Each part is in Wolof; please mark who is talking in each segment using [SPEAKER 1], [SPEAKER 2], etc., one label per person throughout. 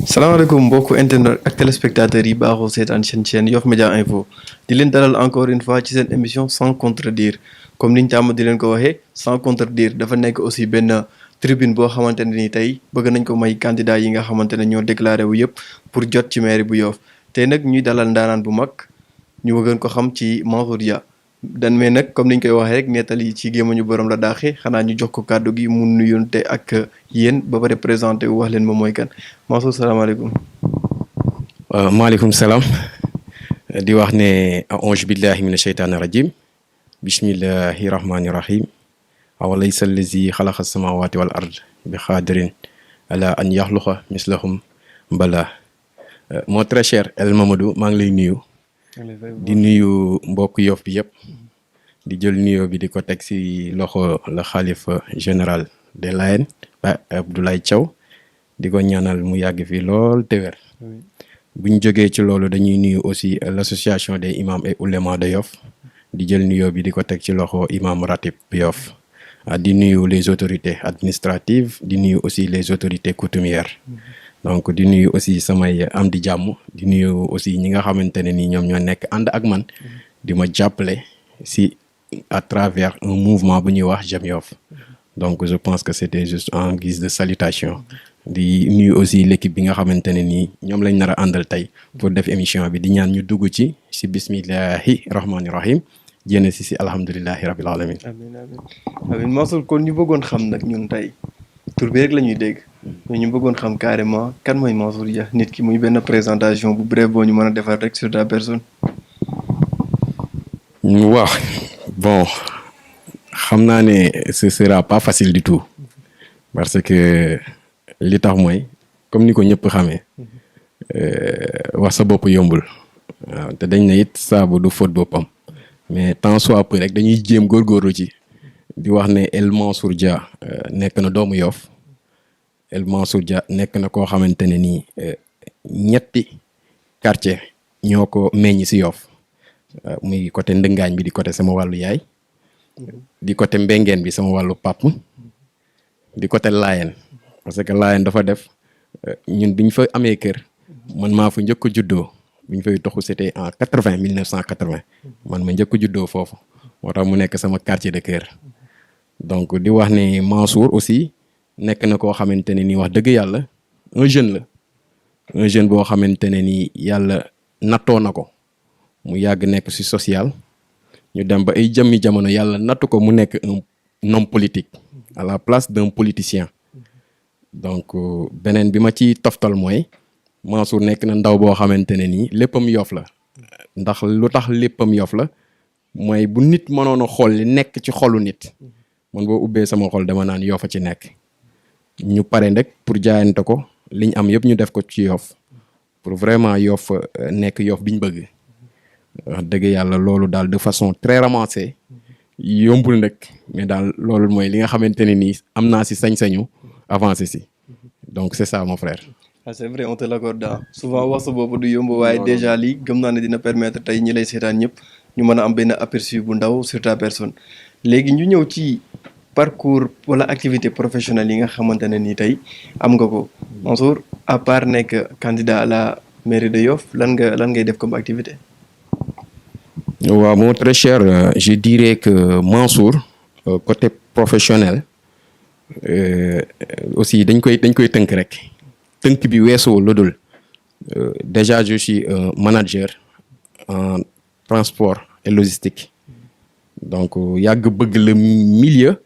[SPEAKER 1] salaamaaleykum mbokku internet ak téléspectateurs yi baaxoo seetaan seen chaîne Yoff Média Info di leen dalal encore une fois ci seen émission sans contredire comme niñ tàmm di leen ko waxee sans contredire dafa nekk aussi benn tribune boo xamante ne ni tey bëgg nañ ko may candidat yi nga xamante ne ñoo déclaré wu yëpp pour jot ci mairie bu Yoff tey nag ñuy dalal ndaanaan bu mag ñu bëggoon ko xam ci Mansour Dia dan mais nag comme niñ koy waxee rek nettali ci gémmañu borom la daaxee xanaa ñu jox ko kàddu gi mu nuyonte ak yéen ba pare présenté wu wax leen moom mooy kan Mansour salaamaaleykum.
[SPEAKER 2] maaleykum salaam di wax ne aouzu billahi mina sheytaani rajim bismillahi rahmani rahim awalaysa allazi xalaqa samawati wal ard bi xaadirin ala an yaxluqa mislahum mbala mon très cher El Mamadou maa ngi lay nuyu di nuyu mbokk Yoff bi yëpp di jël nuyoo bi di ko teg ci loxo la xalifa général des Layènes ba Abdoulaye Thiaw di ko ñaanal mu yàgg fi lool te wér bu ñu jógee ci loolu dañuy nuyu aussi l'association des imams et oulémas de Yoff di jël nuyoo bi di ko teg ci loxo imam ratib Yoff di nuyu les autorités administratives di nuyu aussi les autorités coutumières donc di nuyu aussi samay am di jàmm di nuyu aussi ñi nga xamante ne ni ñoom ñoo nekk ànd ak man di ma jàppale si à travers un mouvement bu ñuy wax J'aime Yoff donc je pense que c'était juste en guise de salutation di nuyu aussi l'équipe bi nga xamante ne nii ñoom lañ nar a àndal tey pour def émission bi di ñaan ñu dugg ci si bismillahi rahmani rahim jénn si alhamdulillahi rabbil alamin
[SPEAKER 1] amiin Mansour kon ñu bëggoon xam nag ñun tey tur bi rek la ñuy dégg mais ñu bëggoon xam carrément kan mooy Mansour Dia nit ki muy benn présentation bu bref boo ñu mën a defar rek sur ta personne.
[SPEAKER 2] waaw bon xam naa ne ce sera pas facile du tout parce que li tax mooy comme ni ko ñëpp xamee wax sa bopp yombul waaw te dañ ne it saabu du fóot boppam mais tant soit peu rek dañuy jéem góorgóorlu ci di wax ne El Mansour Dia nekk na doomu Yoff El Mansour Dia nekk na koo xamante ne nii ñetti quartier ñoo ko meññ si Yoff muy côté Ndëngaañ bi di côté sama wàllu yaay di côté Mbengeen bi sama wàllu pap di côté Layène parce que Layène dafa def ñun bi ñu fa amee kër man maa fa njëkk a juddoo bi ñu fay toxu c'était en 1980 man ma njëkk a juddoo foofu moo tax mu nekk sama quartier de cœur donc di wax ne Mansour aussi nekk na koo xamante ne ni wax dëgg yàlla un jeune boo xamante ne ni yàlla nattoo na ko mu yàgg nekk ci social ñu dem ba ay jëmmi jamono yàlla nattu ko mu nekk un homme politique à la place d'un politicien donc beneen bi ma ci toftal mooy Mansour nekk na ndaw boo xamante ne nii léppam Yoff la ndax lu tax léppam Yoff la mooy bu nit mënoon a xool li nekk ci xolu nit man boo ubbee sama xol dama naan Yoff a ci nekk ñu pare rek pour jaayante ko liñ am yëpp ñu def ko ci Yoff pour vraiment Yoff nekk Yoff biñ bëgg wax dëgg yàlla loolu daal de façon très ramassée yombul nag mais daal loolu mooy li nga xamante ne nii am naa si sañ-sañu avancer si donc c'est ça mon frère.
[SPEAKER 1] ah c'est vrai on te l'accorde souvent wax sa boobu du yomb waaye déjà lii gëm naa ne dina permettre tey ñi lay seetaan ñëpp ñu mën a am benn aperçu bu ndaw sur ta personne léegi ñu ñëw ci parcours wala activité professionnelle yi nga xamante ne nii tey am nga ko Mansour à part nekk candidat à la mairie de Yoff lan ngay def comme activité.
[SPEAKER 2] waaw mon très cher je dirais que Mansour côté professionnel aussi dañ koy tënk rek tënk bi weesoo lu dul déjà je suis manager en transport et logistique donc yàgg bëgg le milieu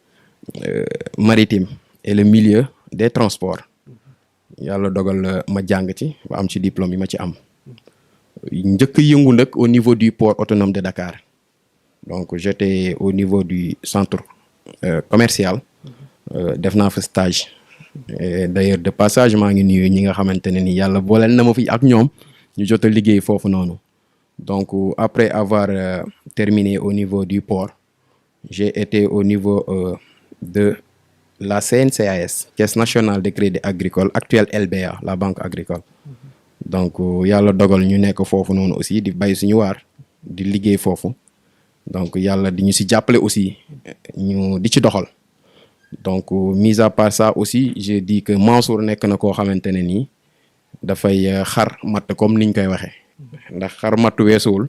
[SPEAKER 2] maritime et le milieu des transports yàlla dogal ma jàng ci ba am ci diplôme yi ma ci am njëkk yëngu nag au niveau du port autonome de Dakar donc j'étais au niveau du centre commercial def naa fa stage et d'ailleurs de passage maa ngi nuyu ñi nga xamante ne ni yàlla booleel na ma fi ak ñoom ñu jot a liggéey foofu noonu donc après avoir terminé au niveau du port j'ai été au niveau de la CNCAS Caisse nationale de crédit agricole actuelle LBA la banque agricole donc yàlla dogal ñu nekk foofu noonu aussi di bay suñu waar di liggéey foofu donc yàlla di ñu si jàppale aussi ñu di ci doxal donc mis à part ça aussi je dis que Mansour nekk na koo xamante ne nii dafay xar matt comme niñ koy waxee ndax xar matt weesuwul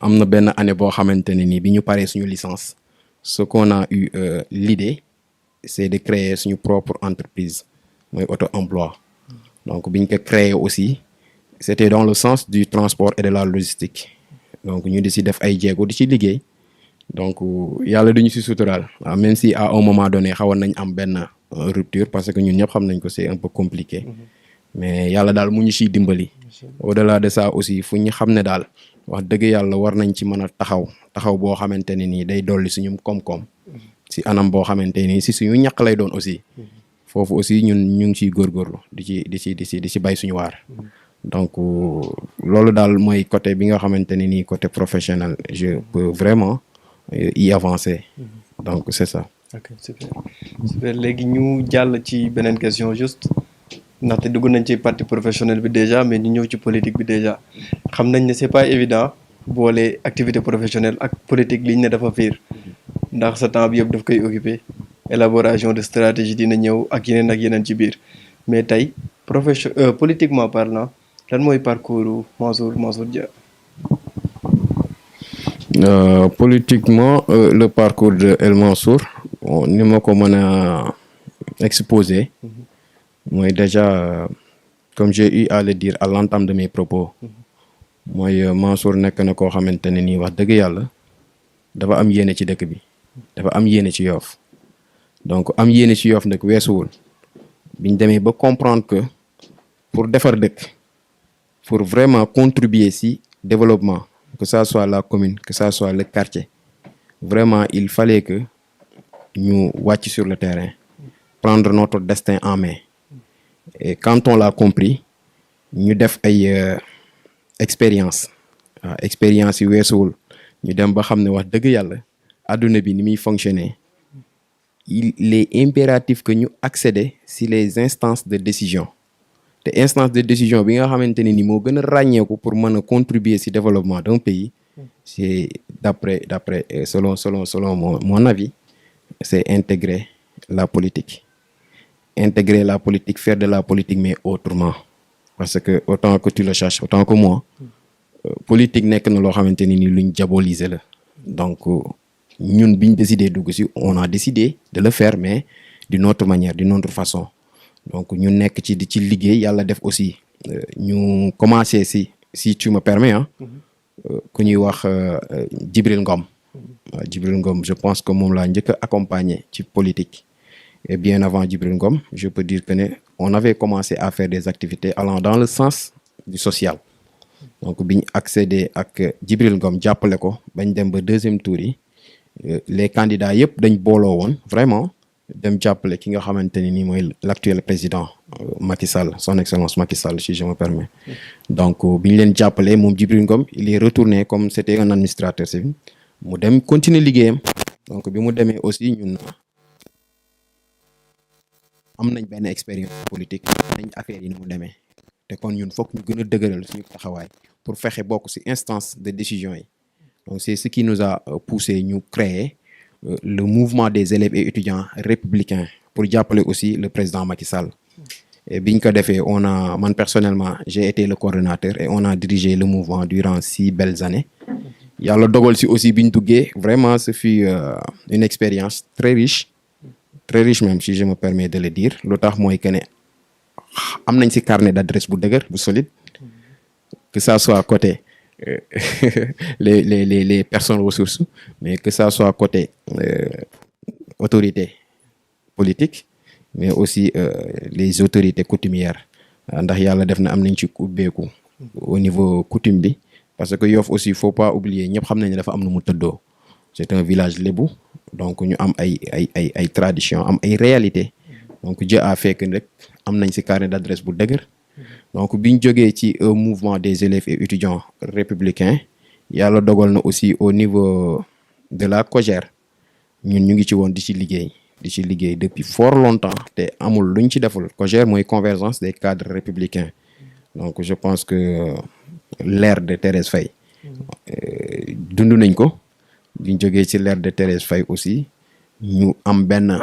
[SPEAKER 2] am na benn année boo xamante ne nii bi ñu paree suñu licence ce qu'on a eu l'idée c'est de créer suñu propre entreprise mooy auto-emploi donc biñ ko créer aussi c'était dans le sens du transport et de la logistique donc ñu di si def ay jéego di ci liggéey donc yàlla duñu si suturaal waaw même si à un moment donné xawoon nañ am benn rupture parce que ñun ñëpp xam nañ ko c'est un peu compliqué mais yàlla daal mu ñu siy dimbali au-delà de ça aussi fu ñu xam ne daal wax dëgg yàlla war nañ ci mën a taxaw boo xamante ne nii day dolli suñu koom-koom si anam boo xamante nii si suñu ñaq lay doon aussi foofu aussi ñun ñu ngi ciy góorgóorlu di ci bay suñu waar donc loolu daal mooy côté bi nga xamante ne nii côté professionnel je peux vraiment y avancer donc c'est ça.
[SPEAKER 1] ok super léegi ñu jàll ci beneen question juste ndaxte dugg nañ ci partie professionnelle bi déjà mais ñu ñëw ci politique bi déjà xam nañ ne c'est pas évident boole activité professionnelle ak politique liñ ne dafa fiir ndax sa temps bi yëpp daf koy occuper élaboration de stratégie dina ñëw ak yeneen ci biir mais tey politiquement parlant lan mooy parcours Mansour Dia.
[SPEAKER 2] Politiquement le parcours de El Mansour ni ma ko mën a exposer mooy déjà comme j'ai eu à le dire à l'entame de mes propos mooy Mansour nekk na koo xamante ne nii wax dëgg yàlla dafa am yéene ci dëkk bi dafa am yéene ci Yoff donc am yéene ci Yoff nag weesuwul biñ demee ba comprendre que pour defar dëkk pour vraiment contribuer ci développement que ça soit la commune que ça soit le quartier vraiment il fallait que ñu wàcc sur le terrain prendre notre destin en main et quand on l'a compris ñu def ay expérience yi weesuwul ñu dem ba xam ne wax dëgg yàlla adduna bi ni muy fonctionner il est impératif que ñu accéder si les instances de décision te instance de décision bi nga xamante ne ni moo gën a ràññeeku pour mën a contribuer si développement d'un pays c'est d'après selon mon avis c'est intégrer la politique faire de la politique mais autrement parce que autant que tu le cherches autant que moi politique nekk na loo xamante ni luñ diaboliser la donc ñun biñ décidé dugg si on a décidé de le faire mais d'une autre manière d'une autre façon donc ñu nekk ci di ci liggéey yàlla def aussi ñu commencé si tu me permets ku ñuy wax Djibril Ngom Djibril Ngom je pense que moom laa njëkk a accompagner ci politique et bien avant Djibril Ngom je peux dire que ne on avait commencé à faire des activités allant dans le sens du social donc biñ accédé ak Djibril Ngom jàppale ko bañ dem ba deuxième tour yi les candidats yëpp dañ booloo woon vraiment dem jàppale ki nga xamante ni nii mooy l'actuel président Macky Sall son excellence Macky Sall si je me permets donc bi ñu leen jàppale moom Djibril Ngom il est retourné comme c'était un administrateur civil mu dem continuer liggéeyam donc bi mu demee aussi ñun am nañ benn expérience politique nañ affaire yi ni mu demee te kon ñun foog ñu gën a dëgëral suñu taxawaay pour fexe bokk ci instance de décision yi donc c'est ce qui nous a poussé ñu créer le mouvement des élèves et étudiants républicains pour jàppale aussi le président Macky Sall et biñ ko defee man personnellement j'ai été le coordonnateur et on a dirigé le mouvement durant 6 belles années yàlla dogal ci aussi biñ duggee vraiment ce fut une expérience très riche même si je me permets de le dire lu tax mooy que ne am nañ ci carnet d'adresse bu dëgër bu solide que ça soit côté les personnes ressources mais que ça soit côté autorités politiques mais aussi les autorités coutumières ndax yàlla def na am nañ ci ubbeeku au niveau coutume bi parce que Yoff aussi faut pas oublier ñëpp xam nañ ne dafa am nu mu tëddoo c'est un village lébu donc ñu am ay tradition am ay réalité donc Dieu a fait que rek am nañ ci carnet d'adresse bu dëgër donc biñ jógee ci mouvement des élèves et étudiants républicains yàlla dogal na aussi au niveau de la COJER ñun ñu ngi ci woon di ci liggéey depuis fort longtemps te amul luñ ci deful COJER mooy convergence des cadres républicains donc je pense que l'ère de Thérèse Faye dund nañ ko biñ jógee ci l'ère de Thérèse Faye aussi ñu am benn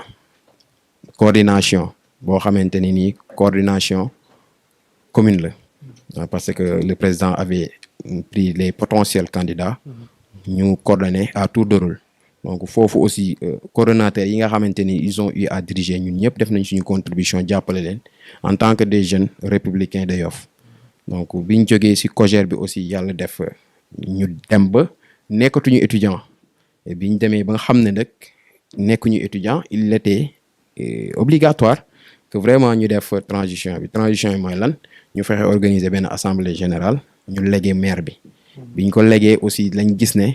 [SPEAKER 2] coordination boo xamante ni nii coordination commune la parce que le président avait pris les potentiels candidats ñu coordonné à tour de rôle donc foofu aussi coordonnateurs yi nga xamante ni ils ont eu à diriger ñun ñëpp def nañ suñu contribution jàppale leen en tant que des jeunes républicains de Yoff donc biñ jógee ci COJER bi aussi yàlla def ñu dem ba nekkatuñu étudiant et biñ demee ba nga xam ne nag nekkuñu étudiant il était obligatoire que vraiment ñu def transition yi mooy lan ñu fexe organiser benn assemblée générale ñu légué maire bi biñ ko légué aussi lañ gis ne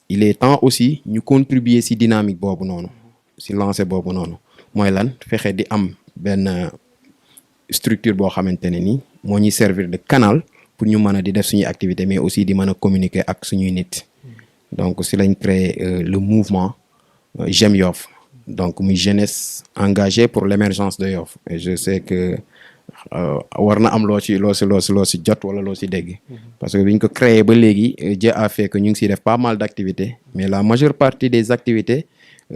[SPEAKER 2] il est temps aussi ñu contribuer ci dynamique boobu noonu ci lancé boobu noonu mooy lan fexe di am benn structure boo xamante ne ni moo ñuy servir de canal pour ñu mën a di def suñuy activité mais aussi di mën a communiquer ak suñuy nit donc ci lañ créé le mouvement J'aime Yoff donc muy jeunesse engagée pour l'émergence de Yoff et je sais que war na am loo ci jot wala loo ci dégg parce que biñ ko créé ba léegi Dieu a fait que ñu ngi ciy def pas mal d'activités mais la majeure partie des activités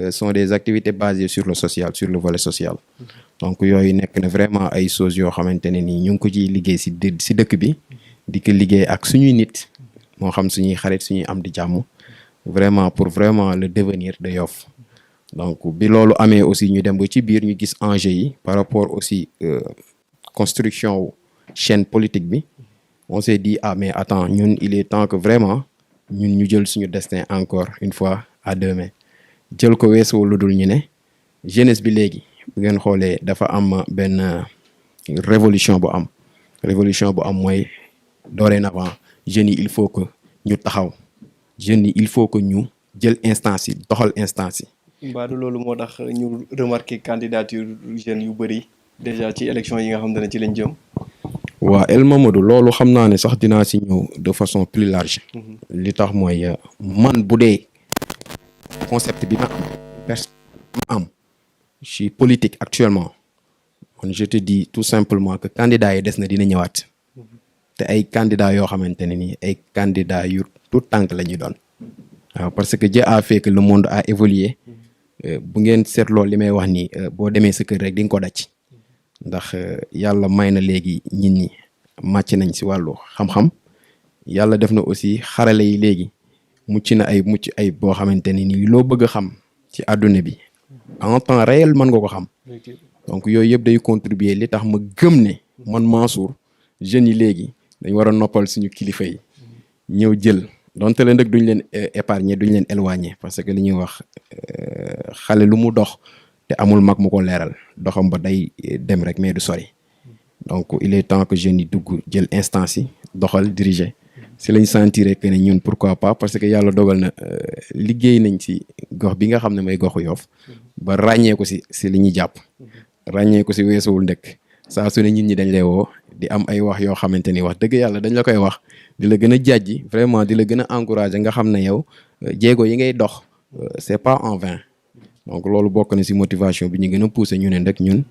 [SPEAKER 2] sont des activités basées sur le social sur le volet social donc yooyu nekk na vraiment ay choses yoo xamante ne nii ñu ngi ko ciy liggéey ci dëkk bi di ko liggéey ak suñuy nit moo xam suñuy xarit suñuy am di jàmm vraiment pour vraiment le devenir de Yoff donc bi loolu amee aussi ñu dem ba ci biir ñu gis enjeu yi par rapport aussi construction chaîne politique bi on s'est dit mais attends ñun il est temps que vraiment ñun ñu jël suñu destin encore une fois à deux mains jël ko weesuwul lu dul ñu ne jeunesse bi léegi bu ngeen xoolee dafa am benn révolution bu am mooy dorénavant jeunes yi il faut que ñu taxaw jeunes yi il faut que ñu jël instance yi doxal instance yi.
[SPEAKER 1] mbaadu loolu moo tax ñu remarqué candidature jeunes yu bëri déjà ci élection yi nga xam ne ci lañ jëm.
[SPEAKER 2] waaw El Mamadou loolu xam naa ne sax dinaa si ñëw de façon plus large. li tax mooy man bu dee concept bi ma am ci politique actuellement man je te dis tout simplement que candidat yi des na dina ñëwaat te ay candidats yoo xamante ne nii ay candidats yu tout tànk la ñuy doon waaw parce que Dieu a fait que le monde a évolué bu ngeen seetloo li may wax nii boo demee sa kër rek di nga ko daj ndax yàlla may na léegi nit ñi màcc nañ ci wàllu xam-xam yàlla def na aussi xarale yi léegi mucc ay boo xamante ne nii loo bëgg a xam ci àdduna bi en temps réel mën nga ko xam donc yooyu yëpp day contribuer li tax ma gëm ne man Mansour jeunes yi léegi dañ war a noppal suñu kilifa yi ñëw jël donte leen rek duñ leen épargner duñ leen éloigner parce que li ñuy wax xale lu mu dox te amul mag mu ko leeral doxam ba day dem rek mais du sori donc il est temps que jeunes yi dugg jël instance yi doxal diriger si lañ sentir que ne ñun pourquoi pas parce que yàlla dogal na liggéey nañ ci gox bi nga xam ne mooy goxu Yoff ba ràññee ko si li ñuy jàpp ràññee ko si weesuwul ndëkk saa su ne nit ñi dañ lay woo di am ay wax yoo xamante ni wax dëgg yàlla dañ la koy wax di la gën a jàjji vraiment di la gën a encourager nga xam ne yow jéego yi ngay dox c'est pas en vain donc loolu bokk na si motivation bi ñu gën a pousser ñu ne rek ñun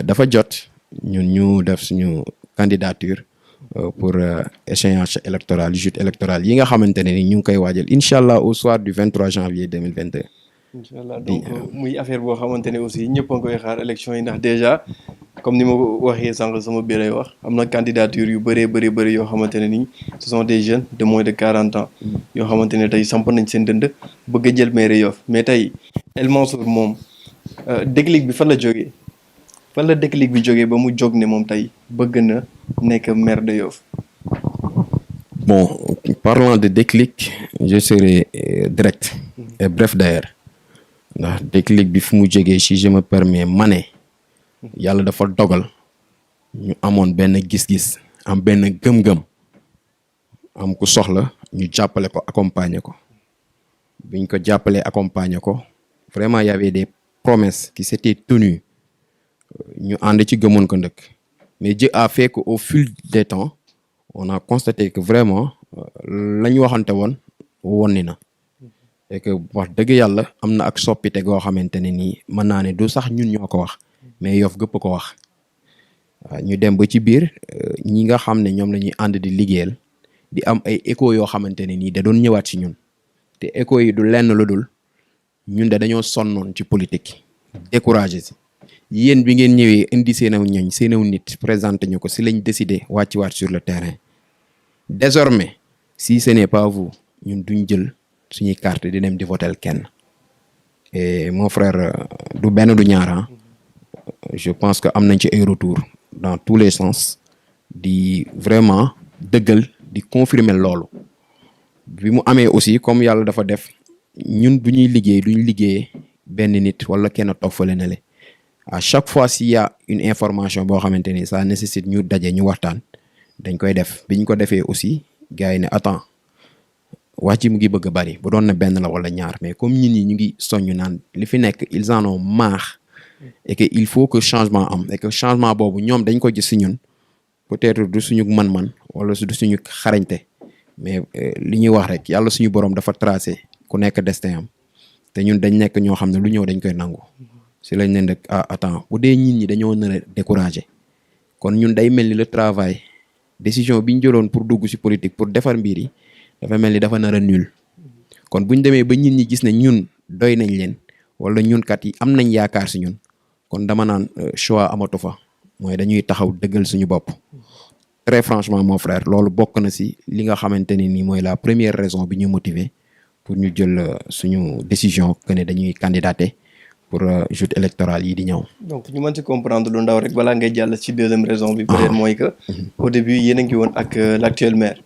[SPEAKER 2] dafa jot ñun ñu def suñu candidature pour échéance électorale joute électorale yi nga xamante ne ni ñu ngi koy waajal incha allah au soir du 23 janvier 2022.
[SPEAKER 1] incha allah donc muy affaire boo xamante ne aussi ñëpp a ngi koy xaar élection yi ndax déjà comme ni ma ko waxee sànq sama biir lay wax am na candidature yu bëri yoo xamante ne nii ce sont des jeunes de moins de 40 ans yoo xamante ne tey samp nañ seen dënd bëgg a jël maire Yoff mais tey El Mansour moom déclic bi fan la jógee bi jógee ba mu jóg ne moom tey bëgg na nekk maire de Yoff.
[SPEAKER 2] Bon, parlant de déclic je serai direct et bref d'ailleurs ndax déclic bi fu mu jógee si je me permets ma ne yàlla dafa dogal ñu amoon benn gis-gis am benn gëm-gëm am ku soxla ñu jàppale ko accompagner ko biñ ko jàppalee accompagner ko vraiment y avait des promesses qui s'étaient tenues ñu ànd ci gëmoon ko ndëkk mais Dieu a fait que au fil des temps on a constaté que vraiment la ñu waxante woon ni na et que wax dëgg yàlla am na ak soppite goo xamante ne nii mën naa ne du sax ñun ñoo ko wax mais Yoff gëpp ko wax waaw ñu dem ba ci biir ñi nga xam ne ñoom la ñuy ànd di liggéeyal di am ay écho yoo xamante ne nii da doon ñëwaat ci ñun te écho yi du lenn lu dul ñun de dañoo sonnoon ci politique découragé si yéen bi ngeen ñëwee indi seenaw ñoñ seenaw nit présenté ñu ko si lañ décidé wàcciwaat sur le terrain désormais si ce n'est pas vous ñun duñ jël suñuy carte di dem di votel kenn et mon frère du benn du ñaar je pense que am nañ ci ay retour dans tous les sens di vraiment dëggal di confirmer loolu bi mu amee aussi comme yàlla dafa def ñun bu ñuy liggéey duñ liggéeyee benn nit wala kenn toog fële ne le à chaque fois s'il y a une information boo xamante ni ça nécessite ñu daje ñu waxtaan dañ koy def bi ñu ko defee aussi gars yi ne attends wax ci mu ngi bëgg a bari bu doon ne benn la wala ñaar mais comme ñun ñi ñu ngi soññ naan li fi nekk ils en ont marre et que il faut que changement am et que changement boobu ñoom dañ ko gis si ñun peut-être du suñu man-man wala du suñu xarañte mais li ñuy wax rek yàlla suñu borom dafa tracé ku nekk destin am te ñun dañ nekk ñoo xam ne lu ñëw dañ koy nangu si lañ leen rek attends bu dee nit ñi dañoo nar a découragé kon ñun day mel ni le travail décision bi ñu jëloon pour dugg si politique pour defar mbir yi dafa mel ni dafa nar a nul kon bu ñu demee ba nit ñi gis ne ñun doy nañ leen wala ñun kat yi am nañ yaakaar si ñun kon dama naan choix amatu fa mooy dañuy taxaw dëggal suñu bopp. Très franchement mon frère loolu bokk na si li nga xamante ne nii mooy la première raison bi ñu motiver pour ñu jël suñu décision que ne dañuy candidater pour joute électorale yi di ñëw.
[SPEAKER 1] donc ñu mën ci comprendre lu ndaw rek balaa ngay jàll ci deuxième raison bi. peut-être mooy que. au début yéen a ngi woon ak l'actuel maire.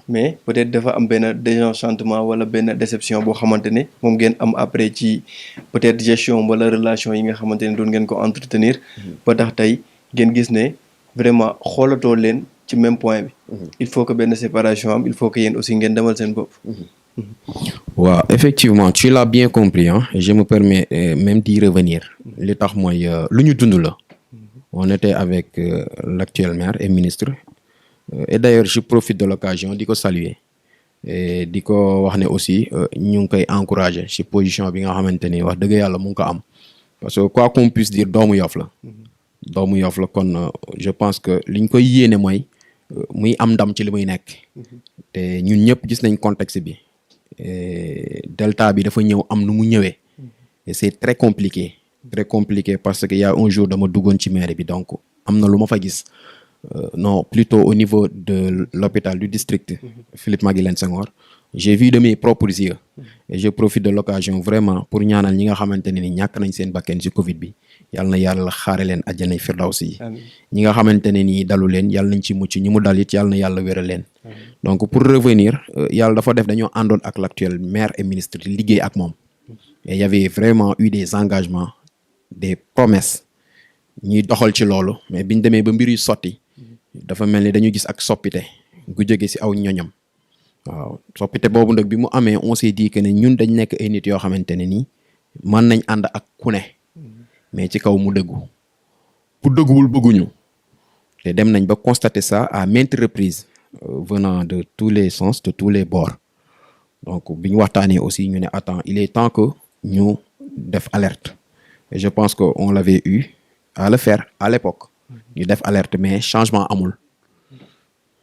[SPEAKER 1] mais peut-être dafa am benn désenchantement wala benn déception boo xamante ne moom ngeen am après ci peut-être gestion wala relation yi nga xamante ne doon ngeen ko entretenir. ba tax tey ngeen gis ne vraiment xoolatoo leen ci même point bi. il faut que benn séparation am il faut que yéen aussi ngeen demal seen bopp.
[SPEAKER 2] waaw effectivement tu l'as bien compris hein et je me permets même d'y revenir li tax mooy lu ñu dund la. on était avec l'actuel maire et ministre. Et d'ailleurs je profite de l'occasion di ko saluer et di ko wax ne aussi ñu ngi koy encourager ci position bi nga xamante ni wax dëgg yàlla mu ngi ko am parce que quoi qu'on puisse dire doomu Yoff la doomu Yoff la kon je pense que liñ koy yéene mooy muy am ndam ci li muy nekk te ñun ñëpp gis nañ contexte bi delta bi dafa ñëw am nu mu ñëwee et c'est très compliqué parce que y a un jour dama duggoon ci mairie bi donc am na lu ma fa gis non plutôt au niveau de l'hôpital du district Philippe Maguilène Senghor j'ai vu de mes propres yeux et je profite de l'occasion vraiment pour ñaanal ñi nga xamante ne ni ñàkk nañ seen bakken ci Covid bi yàlla na yàlla xaare leen àjjanay firdawsi ñi nga xamante ne ni dalu leen yàlla nañ ci mucc ñi mu dal it yàlla na yàlla wéral leen donc pour revenir yàlla dafa def dañoo àndoon ak l'actuel maire et ministre di liggéey ak moom et il y avait vraiment eu des engagements des promesses ñuy doxal ci loolu mais biñ demee ba mbir yu sotti dafa mel ni dañu gis ak soppite gu jóge ci aw ñoñam waaw soppite boobu nag bi mu amee on s'est dit que ne ñun dañ nekk ay nit yoo xamante ne nii mën nañ ànd ak ku ne mais ci kaw mu dëggu ku dëgguwul bëgguñu te dem nañ ba constater ça à maintes reprises venant de tous les sens de tous les bords donc bi ñu waxtaanee aussi ñu ne attends il est temps que ñu def alerte et je pense que on l'avait eu à le faire à l'époque ñu def alerte mais changement amul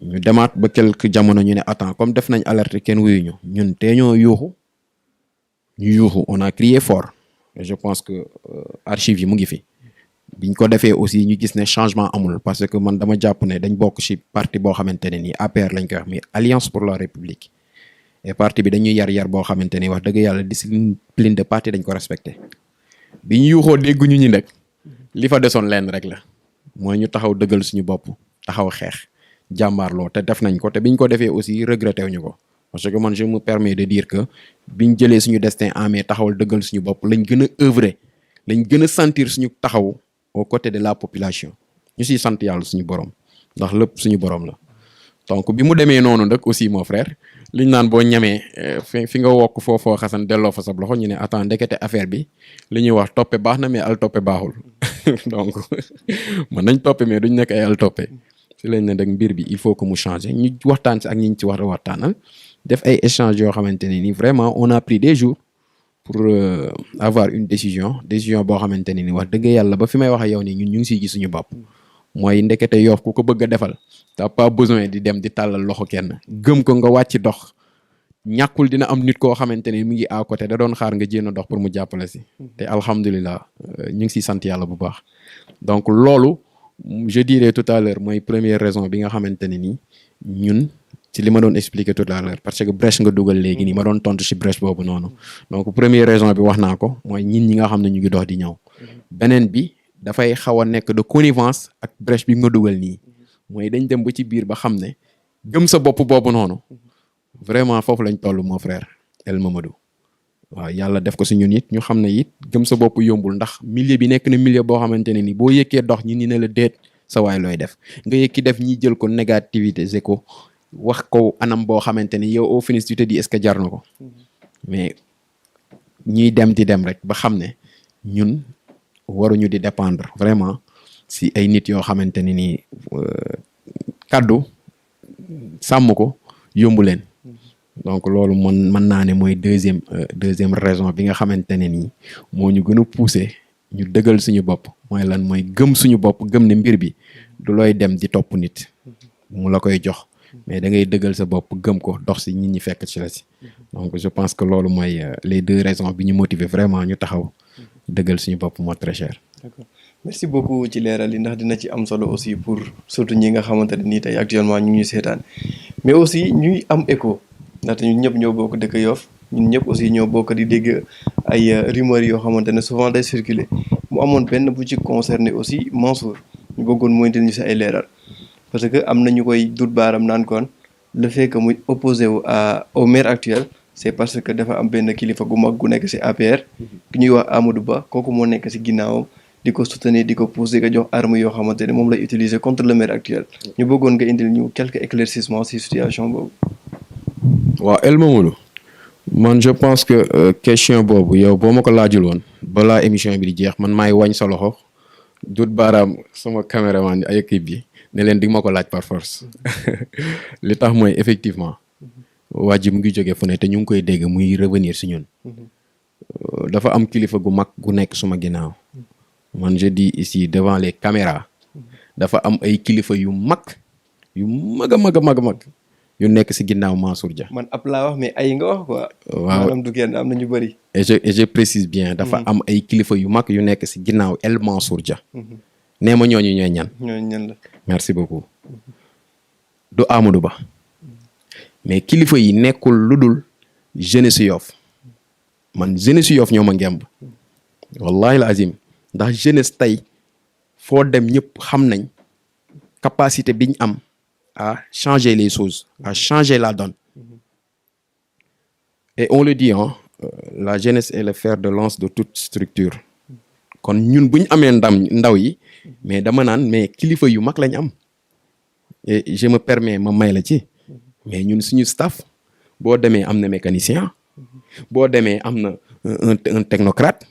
[SPEAKER 2] ñu demaat ba quelques jamono ñu ne attends comme def nañ alerte kenn wuyuñu ñun tee ñoo yuuxu ñu yuuxu on a crié fort et je pense que archive yi mu ngi fi biñ ko defee aussi ñu gis ne changement amul parce que man dama jàpp ne dañ bokk ci parti boo xamante ne nii APR lañ koy wax mais Alliance pour la République et parti bi dañuy yar boo xamante ni wax dëgg yàlla discipline de parti dañ ko respecté bi ñu yuuxoo dégguñu ñi nag li fa desoon leen rek la mooy ñu taxaw dëggal suñu bopp taxaw xeex jàmbaarloo te def nañ ko te biñ ko defee aussi regretté wuñu ko parce que man je me permets de dire que biñ jëlee suñu destin en main taxawal dëggal suñu bopp lañ gën a œuvrer lañ gën a sentir suñu taxaw aux côtés de la population ñu siy sant yàlla suñu borom ndax lépp suñu borom la donc bi mu demee noonu nag aussi mon frère liñ naan boo ñamee fi nga wokk foofoo xasan delloo fa sab loxo ñu ne attends ndekete affaire bi li ñuy wax toppe baax na mais al toppe baaxul donc mën nañ toppe mais duñ nekk ay al toppe si lañ ne rek mbir bi il faut que mu changer ñu waxtaan si ak ñi ñu ci war a waxtaanal def ay échanges yoo xamante ne ni vraiment on a pris des jours pour avoir une décision boo xamante ne ni wax dëgg yàlla ba fi may wax ak yow nii ñun ñu ngi siy gis suñu bopp mooy ndekete Yoff ku ko bëgg a defal t'as pas besoin di dem di tàllal loxo kenn gëm ko nga wàcc dox ñàkkul dina am nit koo xamante ne mi ngi à côté da doon xaar nga jéem a dox pour mu jàppale si te alhamdulilah ñu ngi siy sant yàlla bu baax donc loolu je dirais tout à l'heure mooy première raison bi nga xamante ne nii ñun ci li ma doon expliquer tout à l'heure parce que brèche nga dugal léegi nii ma doon tontu si brèche boobu noonu donc première raison bi wax naa ko mooy ñi nga xam ne ñu ngi dox di ñëw beneen bi dafay xaw a nekk de connivence ak brèche bi nga dugal nii mooy dañ dem ba ci biir ba xam ne gëm sa bopp boobu noonu vraiment foofu lañ toll mon frère El Mamadou waaw yàlla def ko si ñun it ñu xam ne it gëm sa bopp yombul ndax milieu bi nekk na milieu boo xamante ne ni boo yëkkee dox ñi ne la déet sa waay looy def nga yëkki def ñi jël ko négativité ko wax ko anam boo xamante ni yow au finish tu te dis est-ce que jar na ko mais ñuy dem di dem rek ba xam ne ñun waruñu di dépendre vraiment si ay nit yoo xamante ne ni kaddu sàmm ko yombu leen donc loolu mën naa ne mooy deuxième raison bi nga xamante ne nii moo ñu gën a poussé ñu dëggal suñu bopp mooy lan mooy gëm suñu bopp gëm ne mbir bi du looy dem di topp nit mu la koy jox mais da ngay dëggal sa bopp gëm ko dox si nit ñi fekk ci la si donc je pense que loolu mooy les deux raisons bi ñu motiver vraiment ñu taxaw dëggal suñu bopp moo très cher.
[SPEAKER 1] D'accord. Merci beaucoup ci leeral yi ndax dina ci am solo aussi pour surtout ñi nga xamante ne nii tey actuellement ñu ngi seetaan mais aussi ñuy am écho ndaxte ñun ñëpp ñoo bokk dëkk Yoff ñun ñëpp aussi ñoo bokk di dégg ay rumeurs yoo xamante ne souvent day circuler mu amoon benn bu ci concerné aussi Mansour ñu bëggoon mooy ñu si ay leeral parce que am na ñu koy dut baaram naan kon le fait que muy opposé wu au maire actuel c'est parce que dafa am benn kilifa gu mag gu nekk si APR ki ñuy wax Amadou Ba kooku moo nekk si ginnaawam di ko soutenir di ko pousser di ko jox arme yoo xamante ne moom lay utiliser contre le maire actuel ñu bëggoon nga indil ñu quelques éclaircissements si situation boobu.
[SPEAKER 2] waaw El Mamadou man je pense que question boobu yow boo ma ko laajul woon balaa émission bi di jeex man maay wañ sa loxo dut baaraam sama caméraman ay équipe bi ne leen di ma ko laaj par force li tax mooy effectivement waa ji mu ngi jógee fu ne te ñu ngi koy dégg muy revenir si ñun dafa am kilifa gu mag gu nekk suma ginnaaw man je dis ici devant les caméras dafa am ay kilifa yu mag a mag yu nekk si ginnaaw Mansour Dia.
[SPEAKER 1] man ab laa wax mais ay nga wax quoi.
[SPEAKER 2] waaw
[SPEAKER 1] maanaam du kenn am na ñu bëri.
[SPEAKER 2] et je précise bien. dafa am ay kilifa yu mag yu nekk si ginnaaw El Mansour Dia. nee ma ñooñu ñooy ñan.
[SPEAKER 1] ñooñu ñan la.
[SPEAKER 2] merci beaucoup. du Amadou Ba. mais kilifa yi nekkul lu dul jeunesse Yoff man jeunesse Yoff ñoo ma ngemb. wallahi la azim ndax jeunesse tey foo dem ñëpp xam nañ capacité biñ am. à changer les choses, à changer la donne. Et on le dit, hein, la jeunesse est le fer de lance de toute structure. kon ñun bu ñu amee ndaw yi mais dama naan mais kilifa yu mag lañ am et je me permets ma may la ci mais ñun suñu staff boo demee am na mécanicien boo demee am na un technocrate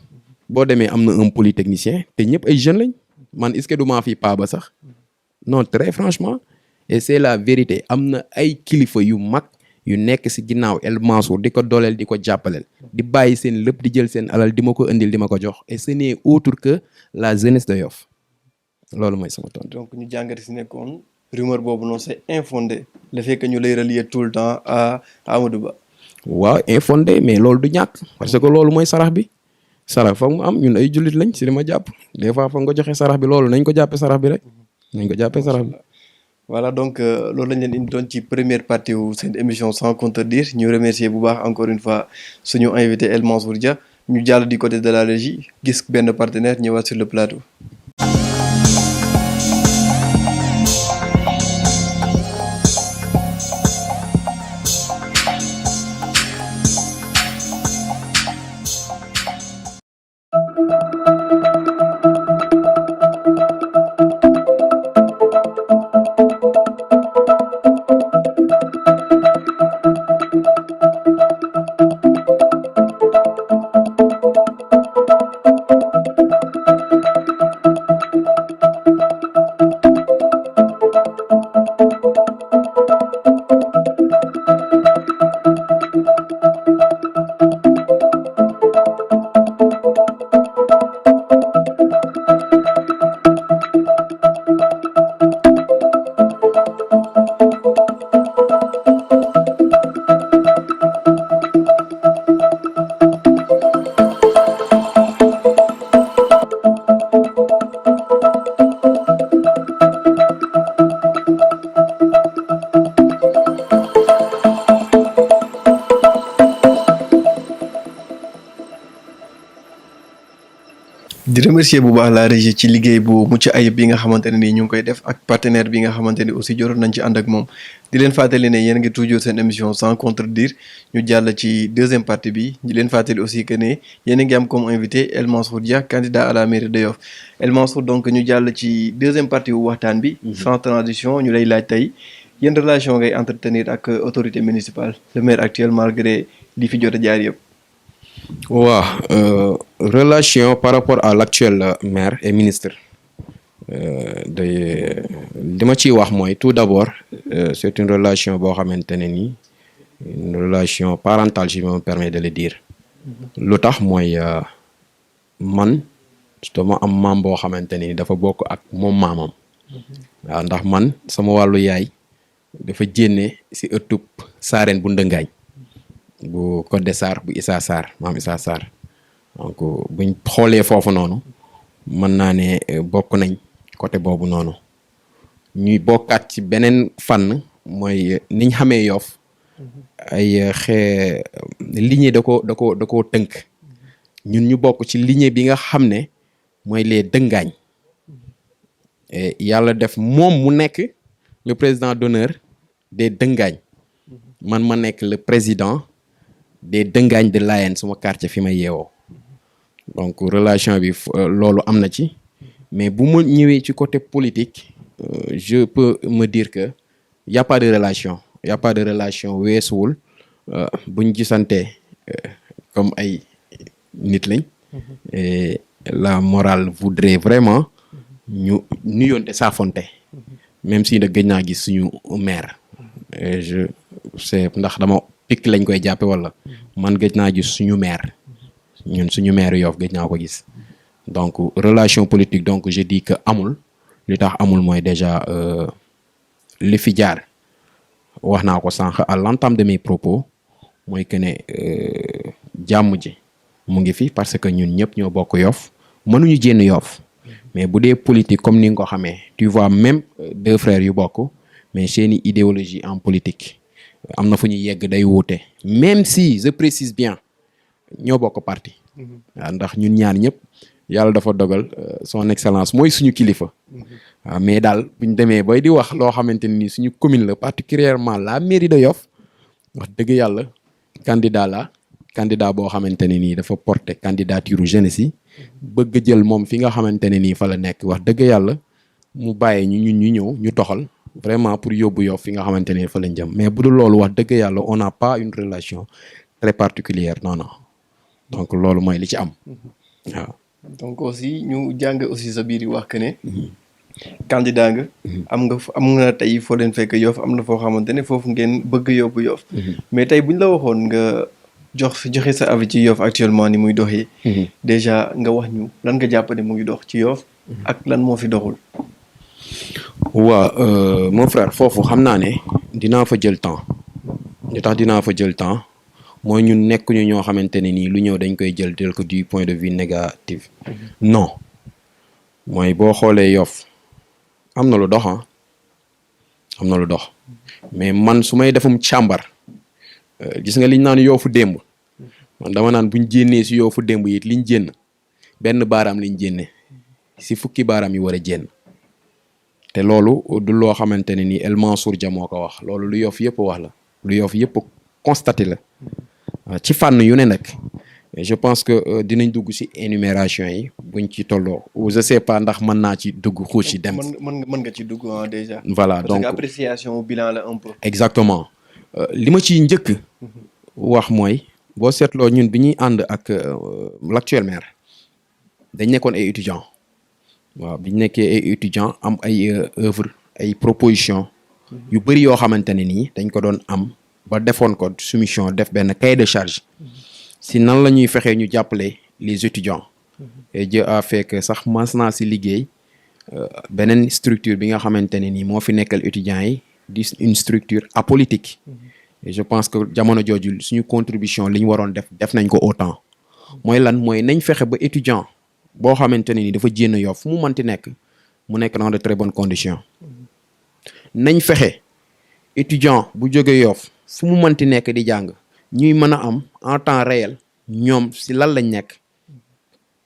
[SPEAKER 2] boo demee am na un polytechnicien te ñëpp ay jeunes lañ man est-ce que du maa fi paa ba sax non très franchement. et c'est la vérité am na ay kilifa yu mag yu nekk si ginnaaw El Mansour di ko dooleel di ko jàppaleel di bàyyi seen lépp di jël seen alal di ma ko indil di ma ko jox et ce n'est autre que la jeunesse de Yoff loolu mooy sama tontu.
[SPEAKER 1] donc ñu jàngati si nekkoon rumeur boobu noonu c'est infondé le fait que ñu lay relier tout le temps à Amadou Ba.
[SPEAKER 2] waaw infondé mais loolu du ñàkk parce que loolu mooy sarax bi sarax foog mu am ñun ay jullit lañ si li ma jàpp des fois foog nga joxe sarax bi loolu nañ ko jàppee sarax bi rek nañ ko jàppee sarax bi.
[SPEAKER 1] voilà donc loolu lañ leen indi doon ci première partie wu seen émission sans contredire ñu remercier bu baax encore une fois suñu invité El Mansour Dia ñu jàll du côté de la régie gis benn partenaire ñëwaat sur le plateau. remercier bu baax la régie ci liggéey bu mucc ayib bi nga xamante ne nii ñu ngi koy def ak partenaire bi nga xamante ni aussi joroon nañ ci ànd ak moom di leen fàttali ne yéen ngi toujours seen émission sans contredire ñu jàll ci deuxième partie bi di leen fàttali aussi que ne yéen a ngi am comme invité El Mansour Dia candidat à la mairie de Yoff El Mansour donc ñu jàll ci deuxième partie bu waxtaan bi. sans transition ñu lay laaj tey yéen relation ngay entretenir ak autorité municipale le maire actuel malgré li fi jot a jaar yëpp.
[SPEAKER 2] Relation par rapport à l'actuel maire et ministre li ma ciy wax mooy tout d'abord c'est une relation boo xamante ne nii une relation parentale si je me permets de le dire lu tax mooy man dama am maam boo xamante ni dafa bokk ak moom maamam waaw ndax man sama wàllu yaay dafa jénne si ëttub saareen bu ndëngaañ bu Codé Sarr bu Issa Sarr maam Issa Sarr donc buñ xoolee foofu noonu mën naa ne bokk nañ côté boobu noonu ñuy bokkaat ci beneen fànn mooy niñ xamee Yoff ay lignée da koo tënk ñun ñu bokk ci lignée bi nga xam ne mooy les dëngaañ yàlla def moom mu nekk le président d'honneur des dëngaañ man ma nekk le président des dëngaañ de Layène suma quartier fi ma yeewoo donc relation bi loolu am na ci mais bu ma ñëwee ci côté politique je peux me dire que y a pas de relation weesuwul buñ gisante comme ay nit lañ et la morale voudrait vraiment ñu nuyoonte saafonte même si nag gëj naa gis suñu maire je sais ndax dama picc lañ koy jàppe wala man gëj naa gis suñu maire ñun suñu maire Yoff gëj naa ko gis donc relation politique donc je dis que amul li tax amul mooy déjà li fi jaar wax naa ko sànq à l'entame de mes propos mooy que ne jàmm ji mu ngi fi parce que ñun ñëpp ñoo bokk Yoff mënuñu jénn Yoff mais bu dee politique comme ni nga ko xamee tu vois même deux frères yu bokk mais seeni idéologie en politique am na fu ñu yegg day wuute même si je précise bien ñoo bokk parti waaw ndax ñun ñaar ñëpp yàlla dafa dogal son excellence mooy suñu kilifa waaw mais daal buñ demee bay di wax loo xamante ni suñu commune la particulièrement la mairie de Yoff wax dëgg yàlla candidat boo xamante ne nii dafa porter candidature jeunesse yi bëgg jël moom fi nga xamante ne nii fa la nekk wax dëgg yàlla mu bàyyi ñu ñëw ñu toxal vraiment pour yóbbu Yoff fi nga xamante ne fa lañ jëm mais bu dul loolu wax dëgg yàlla on n'a pas une relation très particulière non donc loolu mooy li ci am waaw.
[SPEAKER 1] donc aussi ñu jàng aussi sa biir yi wax que ne. candidat nga. am nga tey foo leen fekk Yoff am na foo xamante ne foofu ngeen bëgg yóbbu Yoff. mais tey buñ la waxoon nga joxe sa avis ci Yoff actuellement ni muy doxee. déjà nga wax ñu lan nga jàpp ne mu ngi dox ci Yoff. ak lan moo fi doxul.
[SPEAKER 2] waaw mon frère foofu xam naa ne dinaa fa jël temps li tax dinaa fa jël temps mooy ñun nekkuñu ñoo xamante ne nii lu ñëw dañ koy jël ko du point de vue négatif. non mooy boo xoolee Yoff am na lu dox am na lu dox mais man su may defum càmbar gis nga liñ naan Yoffu démb man dama naan buñ jénnee si Yoffu démb it liñ jénn benn baaraam liñ jénne si fukki baaraam yi war a jénn te loolu du loo xamante ne ni El Mansour Dia moo ko wax loolu lu Yoff yëpp wax la lu Yoff yëpp constaté la ci fànn yu ne nag je pense que dinañ dugg ci énumération yi buñ ci tolloo je sais pas ndax mën naa ci dugg xuus ci dem.
[SPEAKER 1] mën nga ci dugg déjà.
[SPEAKER 2] voilà donc
[SPEAKER 1] parce que appréciation bilan la un peu.
[SPEAKER 2] exactement li ma ciy njëkk wax mooy boo seetloo ñun bi ñuy ànd ak l'actuel maire dañ nekkoon ay étudiants waaw bi ñu nekkee ay étudiants am ay œuvre ay propositions yu bëri yoo xamante ne nii dañ ko doon am ba defoon ko soumission def benn cahier de charge. si nan la ñuy fexee ñu jàppale les étudiants et Dieu a fait que sax mas naa si liggéey beneen structure bi nga xamante ne nii moo fi nekkal étudiants yi di une structure apolitique et je pense que jamono jooju suñu contribution li ñu waroon def nañ ko autant mooy lan mooy nañ fexe ba étudiant boo xamante ne nii dafa jénn Yoff fu mu mënti nekk mu nekk dans de très bonnes conditions nañ fexe étudiant bu jóge Yoff fu mu mënti nekk di jàng ñuy mën a am en temps réel ñoom si lan lañ nekk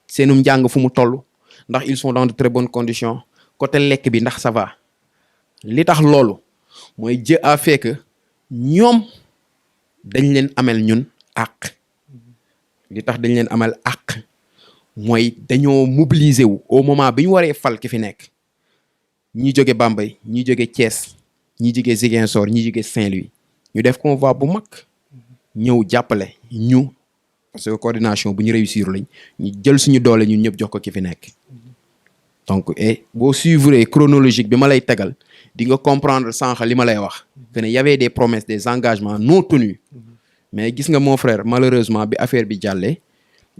[SPEAKER 2] seenum njàng fu mu toll ndax ils sont dans de très bonnes conditions côté lekk bi ndax ça va li tax loolu mooy Dieu a fait que ñoom dañ leen amel ñun àq li tax dañ leen amal àq mooy dañoo mobiliser wu au moment bi ñu waree fal ki fi nekk ñi jóge Bambey ñi jóge Thiès ñi jóge Ziguinchor ñi jóge Saint-Louis ñu def convoi bu mag ñëw jàppale ñu parce que coordination bu ñu réussir lañ ñu jël suñu doole ñun ñëpp jox ko ki fi nekk donc et boo suivre chronologique bi ma lay tegal di nga comprendre sànq li ma lay wax que ne y avait des promesses des engagements non tenus mais gis nga mon frère malheureusement bi affaire bi jàllee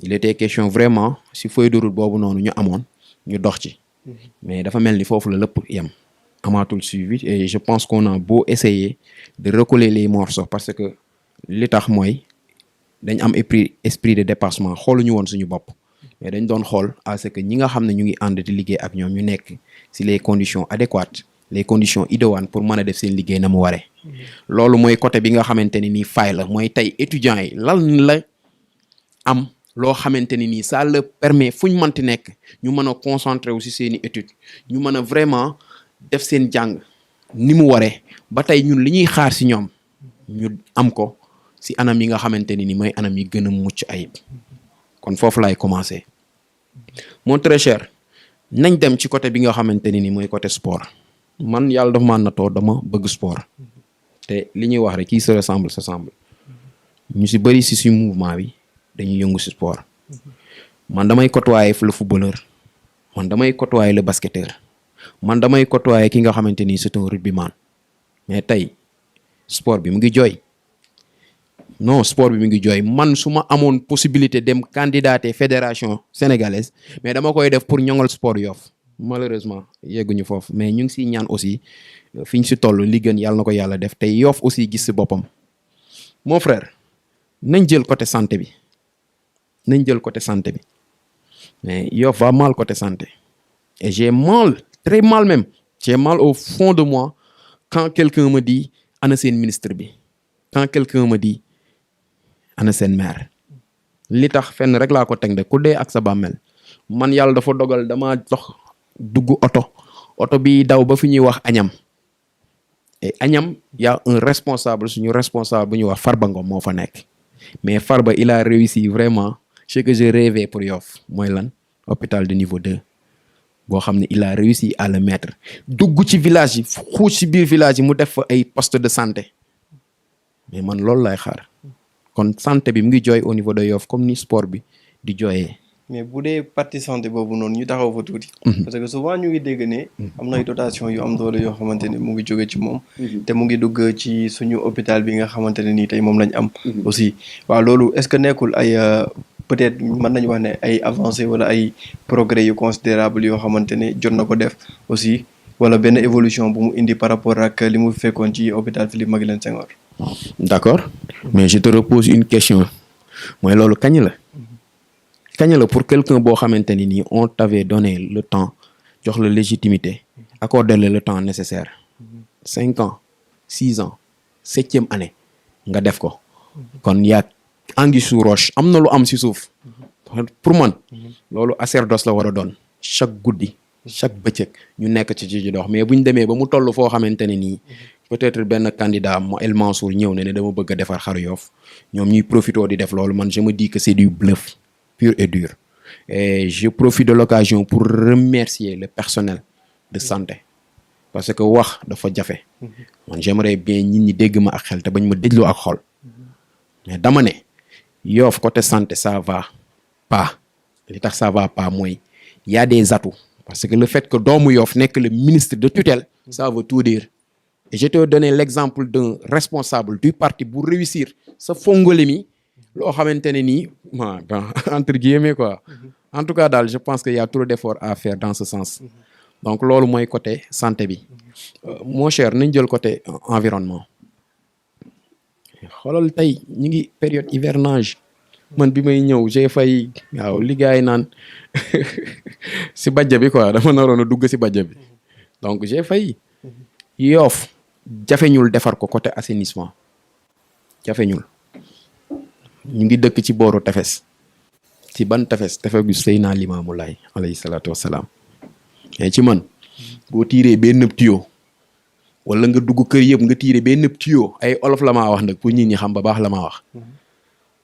[SPEAKER 2] il était question vraiment si feuille de route boobu noonu ñu amoon ñu dox ci mais dafa mel ni foofu la lépp yem amaatul suivi et je pense qu'on a beau essayer de recoller les morceaux parce que li tax mooy dañ am esprit de dépassement xooluñu woon suñu bopp mais dañ doon xool à ce que ñi nga xam ne ñu ngi ànd di liggéey ak ñoom ñu nekk si les conditions adéquates les conditions idoines pour mën a def seen liggéey na mu waree loolu mooy côté bi nga xamante ni nii faay la mooy tey étudiants yi lan la am loo xamante ni nii ça le permet fu ñu mënti nekk ñu mën a concentrer wu si seeni études ñu mën a vraiment def seen jàng ni mu waree ba tey ñun li ñuy xaar si ñoom ñu am ko si anam yi nga xamante ni nii mooy anam yi gën a mucc ayib kon foofu laay commencer mon très cher nañ dem ci côté bi nga xamante ni nii mooy côté sport man yàlla dafa maa natoo dama bëgg sport te li ñuy wax rek qui se ressemble s'assemble ñu si bëri si suñu mouvement bi dañuy yëngu si sport man damay côtoyer le footballeur man damay côtoyer le basketteur man damay côtoyer ki nga xamante ni c'est un rugbyman mais tey sport bi mu ngi jooy non sport bi mu ngi jooy man su ma amoon possibilité dem candidater fédération sénégalaise mais dama koy def pour ñoŋal sport Yoff malheureusement yegguñu foofu mais ñu ngi siy ñaan aussi fi ñu si toll li gën yàlla na ko yàlla def tey Yoff aussi gis si boppam mon frère nañ jël côté santé bi mais Yoff va mal côté santé et j'ai mal très mal même j'ai mal au fond de moi quand quelqu'un me dit ana seen ministre bi quand quelqu'un me dit ana seen maire li tax fenn rek laa ko teg de ku dee ak sa bàmmeel man yàlla dafa dogal dama dox dugg oto bi daw ba fi ñuy wax Agnam et Agnam y a un responsable suñu responsable bu ñuy wax Farba Ngom moo fa nekk mais Farba il a réussi vraiment ce que je rêvais pour Yoff mooy lan hôpital de niveau 2 boo xam ne il a réussi à le mettre dugg ci village yi xuuc ci biir village yi mu def fa ay poste de santé mais man loolu lay xaar kon santé bi mu ngi jooy au niveau de Yoff comme ni sport bi di jooyee.
[SPEAKER 1] mais bu dee partie santé boobu noonu ñu taxaw fa tuuti. parce que souvent ñu ngi dégg ne. am na ay dotation yu am doole yoo xamante ne mu ngi jóge ci moom. te mu ngi dugg ci suñu hôpital bi nga xamante ne nii tey moom lañ am. aussi waaw loolu est-ce que nekkul ay peut-être mën nañu wax ne ay avancées wala ay progrès yu considérable yoo xamante ne jot na ko def aussi wala benn évolution bu mu indi par rapport ak li mu fekkoon ci hôpital Philippe Maguilène Senghor.
[SPEAKER 2] D'accord mais je te repose une question mooy loolu kañ la pour quelqu'un boo xamante ni nii on t'avait donné le temps jox la légitimité accordé le temps nécessaire 5 ans 6 ans 7e année nga def ko kon yaa anguille sous roche am na lu am si suuf pour man loolu sacerdoce la war a doon chaque guddi chaque bëccëg ñu nekk ci dox mais bu ñu demee ba mu toll foo xamante ne nii peut-être benn candidat mo El Mansour ñëw ne dama bëgg a defar Xaru Yoff ñoom ñuy profité di def loolu man je me dis que c'est du bluff pur et dur et je profite de l'occasion pour remercier le personnel de santé parce que wax dafa jafe man j'aimerais bien nit ñi dégg ma ak xel te bañ ma déglu ak xol mais dama ne Yoff côté santé ça va pas li tax ça va pas mooy y a des atouts parce que le fait que doomu Yoff nekk le ministre de tutelle ça veut tout dire et je te donné l'exemple d'un responsable du parti bu réussir sa fongole mi loo xamante ne nii entre guillemets quoi en tout cas daal je pense que y a trop d'efforts à faire dans ce sens donc loolu mooy côté santé bi mon cher nañ jël côté environnement xoolal tey ñu ngi période hivernage man bi may ñëw j'ai fay waaw liggéey naan si bajja bi quoi dama naroon a dugg si bajja bi donc j'ai fay Yoff jafeñul defar ko côté assainissement jafeñul ñu ngi dëkk ci booru tefes ci ban tefegu Seydina Limaamu Laay alayhi salaatu wassalaam mais ci man boo tiiree benn tuyau wala nga dugg kër yëpp nga tiire benn tuyau ay olof la maa wax nag pour nit ñi xam ba baax la maa wax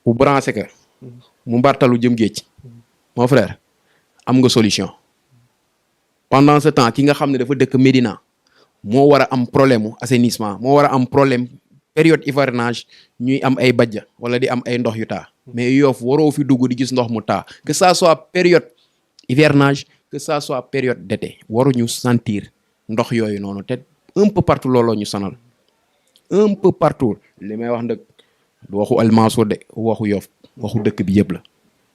[SPEAKER 2] bu branché ka mu mbartalu jëm géej mon frère am nga solution pendant ce temps ki nga xam ne dafa dëkk Médina moo war a am problème mu assainissement moo war a am problème période hivernage ñuy am ay bajja wala di am ay ndox yu taa mais Yoff waroo fi dugg di gis ndox mu taa que ça soit période hivernage que ça soit période d'été waruñu sentir ndox yooyu noonu te un peu partout looloo ñu sonal un peu partout li may wax nag du waxu El Mansour de waxu Yoff waxu dëkk bi yëpp la.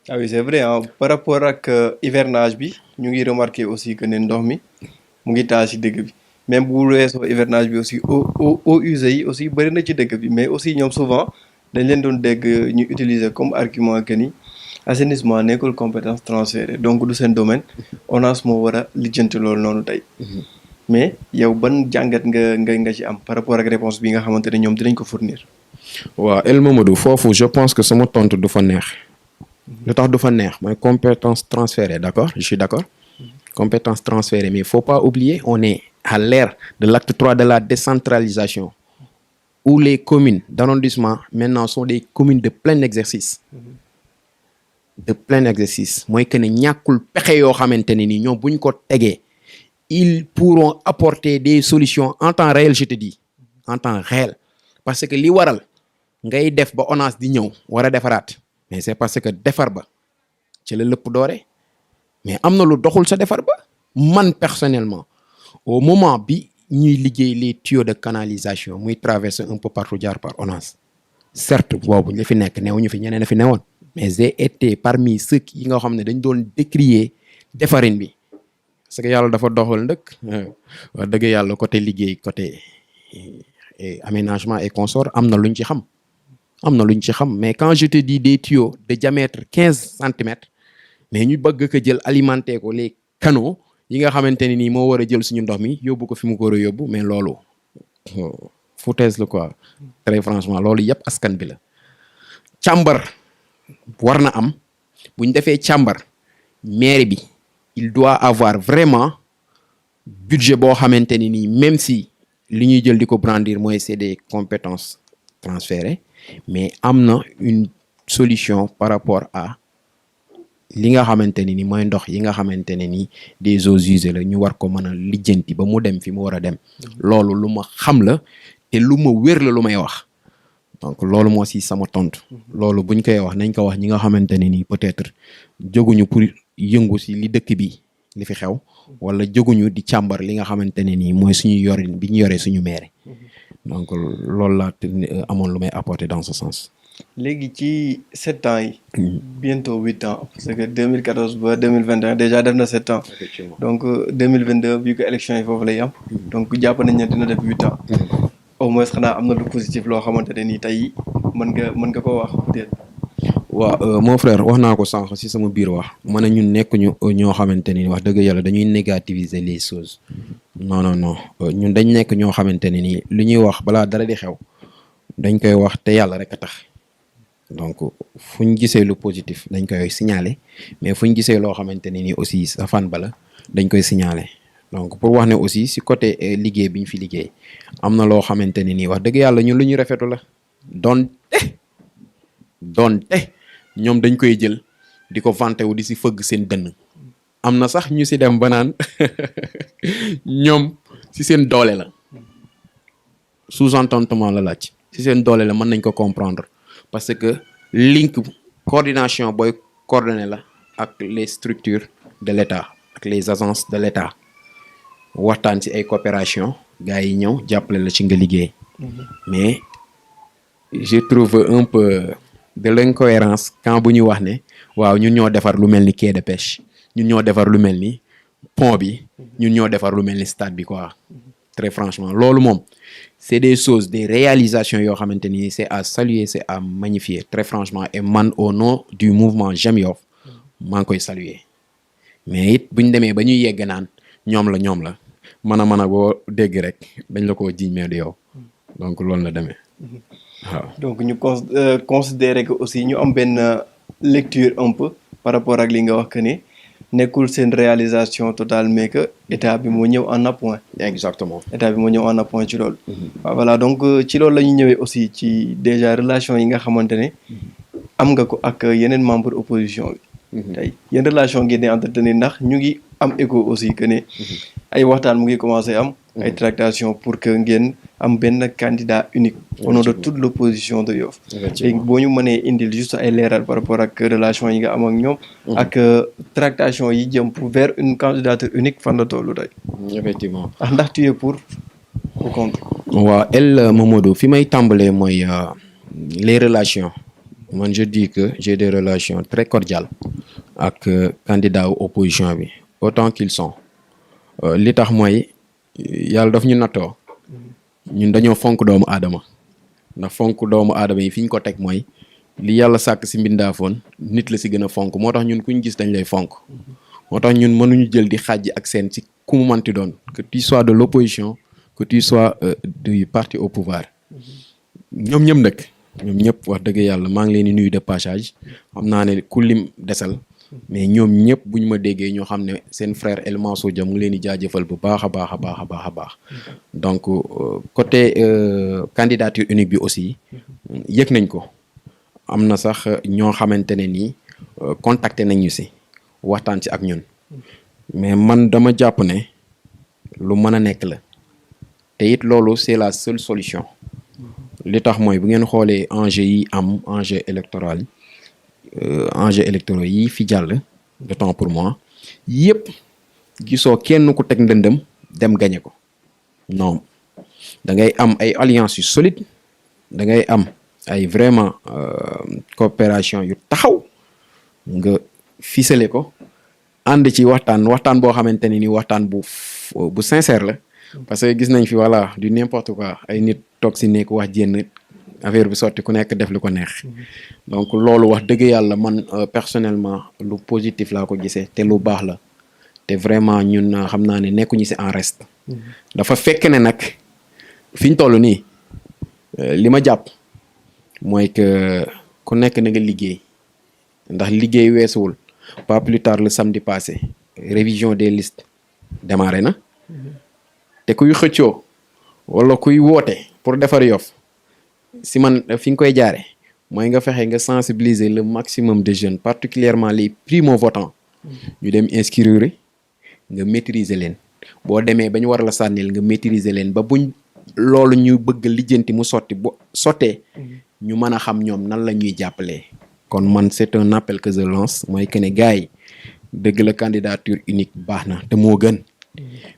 [SPEAKER 1] ah oui c'est vrai hein. Par rapport ak hivernage bi ñu ngi remarqué aussi que ne ndox mi mu ngi taa ci dëkk bi même bu weesoo hivernage bi aussi eaux usées yi aussi bëri na ci dëkk bi mais aussi ñoom souvent dañ leen doon dégg ñu utiliser comme argument que ni assainissement nekkul compétence transférée donc du seen domaine ONAS moo war a lijjanti loolu noonu tey. mais yow ban jàngat nga ci am par rapport ak réponse bi nga xamante ne ñoom dinañ ko fournir.
[SPEAKER 2] waaw El Mamadou foofu je pense que sama tontu du fa neex. lu tax du fa neex mooy compétence transférée d'accord je suis d'accord. compétence transférée mais il faut pas oublier on est à l'ère de l'acte 3 de la décentralisation où les communes d'arrondissement maintenant sont des communes de plein exercice. de plein exercice mooy que ne ñàkkul pexe yoo xamante ne ni ñoom buñ ko tegee. ils pourront apporter des solutions en temps réel je te dis en temps réel parce que li waral ngay def ba ONAS di ñëw war a defaraat mais c'est parce que defar ba ci la lépp doore mais am na lu doxul sa defar ba man personnellement au moment bi ñuy liggéey les tuyaux de canalisation muy traverser un peu partout jaar par ONAS certes boobu li fi nekk neew ñu fi ñeneen a fi newoon mais j'ai été parmi ceux yi nga xam ne dañ doon décrier defarin bi parce que yàlla dafa doxal ndëkk wax dëgg yàlla côté liggéey côté aménagement et consort am na luñ ci xam mais quand je te dis des tuyaux de diamètre 15 centimètres mais ñu bëgg ko jël alimenter ko les canaux yi nga xamante ne nii moo war a jël suñu ndox mi yóbbu ko fi mu ko war a yóbbu mais loolu foutaise la quoi très franchement loolu yëpp askan bi la càmbar war na am buñ defee càmbar mairie bi il doit avoir vraiment budget boo xamante ni nii même si li ñuy jël di ko brandir mooy c'est des compétences transférées mais am na une solution par rapport à li nga xamante ne ni mooy ndox yi nga xamante ne ni des eaux usées la ñu war ko mën a lijjanti ba mu dem fi mu war a dem loolu lu ma xam la te lu ma wér la lu may wax donc loolu moo si sama tontu loolu buñ koy wax nañ ko wax ñi nga xamante ne ni peut-être jóguñu pour yëngu si li dëkk bi li fi xew wala jóguñu di càmbar li nga xamante ne nii mooy suñu yorin bi ñu yoree suñu maire donc loolu laa amoon lu may apporter dans ce sens.
[SPEAKER 1] léegi ci 7 ans yi. bientôt 8 ans parce que 2014 ba 2021 déjà def na 7 ans. donc 2022 vu que élection yi foofu lay am. donc jàpp nañ ne dina def 8 ans. au moins xanaa am na lu positif loo xamante ne nii tey mën nga koo wax peut-être.
[SPEAKER 2] waaw mon frère wax naa ko sànq ci sama biir wax ma ne ñun nekkuñu ñoo xamante ni wax dëgg yàlla dañuy négativiser les choses non ñun dañ nekk ñoo xamante ne nii lu ñuy wax balaa dara di xew dañ koy wax te yàlla rek a tax donc fu ñu gisee lu positif dañ koy signaler mais fu ñu gisee loo xamante ne nii aussi sa fan bala dañ koy signaler donc pour wax ne aussi ci côté liggéey bi ñu fi liggéey am na loo xamante ne nii wax dëgg yàlla ñun lu ñu rafetu la donte ñoom dañ koy jël di ko vanté wu di ci fëgg seen dënn am na sax ñu ci dem ba naan ñoom ci seen doole la sous-entendement la laaj ci seen doole la mën nañ ko comprendre parce que link coordination booy coordonné la ak les structures de l'État ak les agences de l'État waxtaan ci ay coopération gars yi ñëw jàppale la ci nga liggéey mais je trouve un peu de l'incohérence quand bu ñu wax ne waaw ñun ñoo defar lu mel ni quai de pêche ñun ñoo defar lu mel ni pont bi ñun ñoo defar lu mel ni stade bi quoi très franchement loolu moom c'est des choses des réalisations yoo xamante ni c'est à saluer c'est à magnifier très franchement et man au nom du mouvement J'aime Yoff maa ngi koy saluer mais it bu ñu demee ba ñuy yegg naan ñoom la mën a boo dégg rek dañ la koo jiñ mais du yow donc loolu la demee waaw.
[SPEAKER 1] donc ñu considérer que aussi ñu am benn lecture un peu par rapport ak li nga wax que ni nekkul seen réalisation totale mais que état bi moo ñëw en appoint.
[SPEAKER 2] exactement
[SPEAKER 1] état bi moo ñëw en appoint ci loolu. waaw voilà donc ci loolu la ñu ñëwee aussi ci déjà relation yi nga xamante ne am nga ko ak yeneen membre opposition bi. tey yenn relation ngeen di entretenir ndax ñu ngi am écho aussi que ne ay waxtaan mu ngi commencé am. ay tractations pour que ngeen am benn candidat unique. au nom de toute l'opposition de Yoff. léegi boo ñu mënee indil juste ay leeral par rapport ak relation yi nga am ak ñoom. ak tractation yi jëm pour vers une candidature unique fan la tollu tey.
[SPEAKER 2] effectivement
[SPEAKER 1] ndax tu es pour ou contre.
[SPEAKER 2] waaw El Mamadou fi may tàmbalee mooy les relations man je dis que j'ai des relations très cordiales ak candidat opposition bi autant qu'ils sont li tax mooy yàlla daf ñu nattoo ñun dañoo fonk doomu aadama ndax fonk doomu aadama yi fi ñu ko teg mooy li yàlla sàkk si mbindaafoon nit la si gën a fonk moo tax ñun kuñ gis dañ lay fonk moo tax ñun mënuñu jël di xàjji ak seen ci ku mu manti doon que tu sois de l'opposition que tu sois du parti au pouvoir ñoom ñëpp wax dëgg yàlla maa ngi leen di nuyu de passage xam naa ne ku lim desal mais ñoom ñëpp bu ñu ma déggee ñoo xam ne seen frère El Mansour Dia mu ngi leen di jaajëfal bu baax a baax donc côté candidature unique bi aussi yëg nañ ko am na sax ñoo xamante ne nii contacté nañ ñu si waxtaan si ak ñun mais man dama jàpp ne lu mën a nekk la te it loolu c'est la seule solution li tax mooy bu ngeen xoolee enjeu yi am enjeu électoral enjeux électoraux yi fi jàll de temps pour moi yëpp gisoo kenn ku teg ndëndëm dem gañe ko non da ngay am ay alliances yu solide da ngay am ay vraiment coopération yu taxaw nga ficelé ko ànd ci waxtaan boo xamante ne ni waxtaan bu sincère la parce que gis nañ fi voilà du n'importe quoi ay nit toog si nekk wax jénn affaire bi sotti ku nekk def li ko neex donc loolu wax dëgg yàlla man personnellement lu positif laa ko gisee te lu baax la te vraiment ñun xam naa ne nekkuñu si en reste dafa fekk ne nag fi ñu toll nii li ma jàpp mooy que ku nekk na nga liggéey ndax liggéey weesuwul pas plus tard le samedi passé révision des listes démarré na te kuy xëccoo wala kuy woote pour defar Yoff si man fi nga koy jaare mooy nga fexe nga sensibiliser le maximum de jeunes particulièrement les primo-votants ñu dem inscrire nga maîtriser leen boo demee ba ñu war la sànnil nga maîtriser leen ba buñ loolu ñu bëgg lijjanti mu sotti bu sottee ñu mën a xam ñoom nan la ñuy jàppalee kon man c'est un appel que je lance mooy que ne gars yi dëgg la candidature unique baax na te moo gën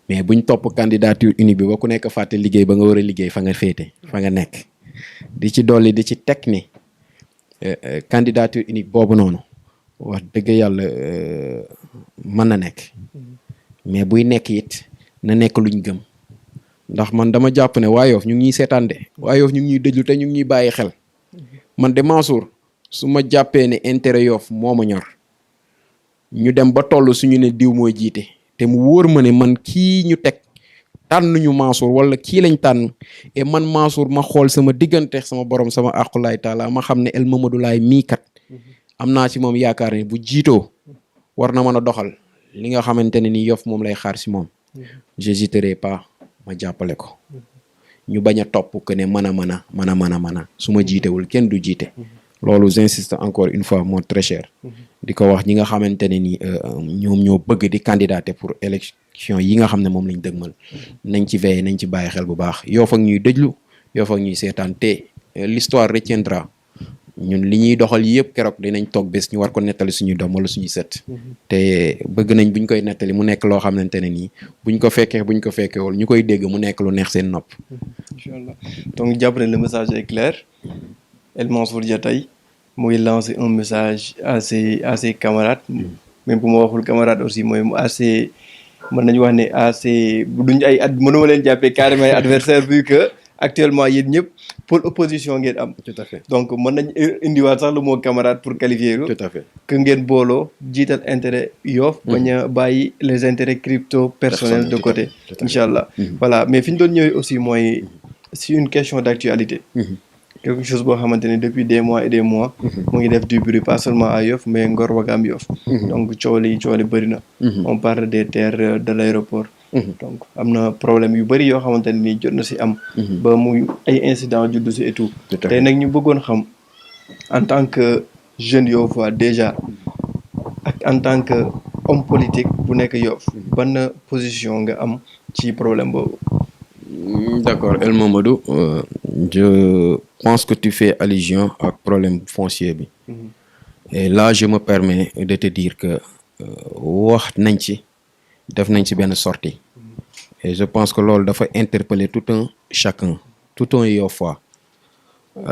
[SPEAKER 2] mais buñ topp candidature unique bi ba ku nekk fàtte liggéey ba nga war a liggéey fa nga féete fa nga nekk di ci dolli di ci teg ni candidature unique boobu noonu wax dëgg yàlla mën na nekk mais buy nekk it na nekk luñ gëm ndax man dama jàpp ne waa Yoff ñu ngi ñuy seetaan de waa Yoff ñu ngi ñuy déglu te ñu ngi ñuy bàyyi xel man de Mansour su ma jàppee ne intérêt Yoff moo ma ñor ñu dem ba toll suñu ne diw mooy jiite te mu wóor ma ne man kii ñu teg tànn ñu Mansour wala kii lañ tànn et man Mansour ma xool sama diggante sama borom sama aqulaay taala ma xam ne El Mamadou Laye mii kat am naa ci moom yaakaar ne bu jiitoo war na mën a doxal li nga xamante ne ni Yoff moom lay xaar si moom j'hésiterai pas ma jàppale ko ñu bañ a topp que ne mën a su ma jiitewul kenn du jiite loolu j'insiste encore une fois mon très cher di ko wax ñi nga xamante ne ni ñoom ñoo bëgg di candidater pour élection yi nga xam ne moom lañ dëgmal nañ ci veiller nañ ci bàyyi xel bu baax Yoff ak ñuy dëjlu Yoff ak ñuy seetaan te l'histoire retiendra ñun li ñuy doxal yëpp keroog dinañ toog bés ñu war ko nettali suñuy doom wala suñuy sët te bëgg nañ buñ koy nettali mu nekk loo xamante ne nii buñ ko fekkewul ñu koy dégg mu nekk lu neex seen nopp.
[SPEAKER 1] Inch'Allah donc jàpp ne le message est clair El Mansour Dia tey muy lancer un message à ses camarades même bu ma waxul camarades aussi mooy assez mën nañu wax ne assez duñ ay mënuma leen jàppee carrément ay adversaire vu que actuellement yéen ñëpp pour opposition ngeen am.
[SPEAKER 2] Tout à fait.
[SPEAKER 1] Donc mën nañ indiwaat sax le mot camarade pour qualifier ko.
[SPEAKER 2] Tout à fait.
[SPEAKER 1] que ngeen booloo jiital intérêt Yoff bañ a bàyyi les intérêts crypto personnels de côté incha allah voilà mais fi ñu doon ñëwee aussi mooy si une question d'actualité quelque chose boo xamante ni depuis des mois et des mois. mu ngi def du bruit pas seulement à Yoff mais Ngor Ouakam Yoff. donc coow li bëri na. on parle des terres de l'aéroport. donc am na problème yu bëri yoo xamante ne nii jot na si am. ba muy ay incidents juddu si et tout. tey nag ñu bëggoon xam en tant que jeune Yoffois déjà ak en tant que homme politique bu nekk Yoff ban position nga am ci problème boobu.
[SPEAKER 2] D'accord, El Mamadou, je pense que tu fais allusion au problème foncier bi. Et là je me permets de te dire que wax nañ ci def nañ ci benn sortie. Et je pense que loolu dafa interpeller tout un chacun, tout un Yoffois.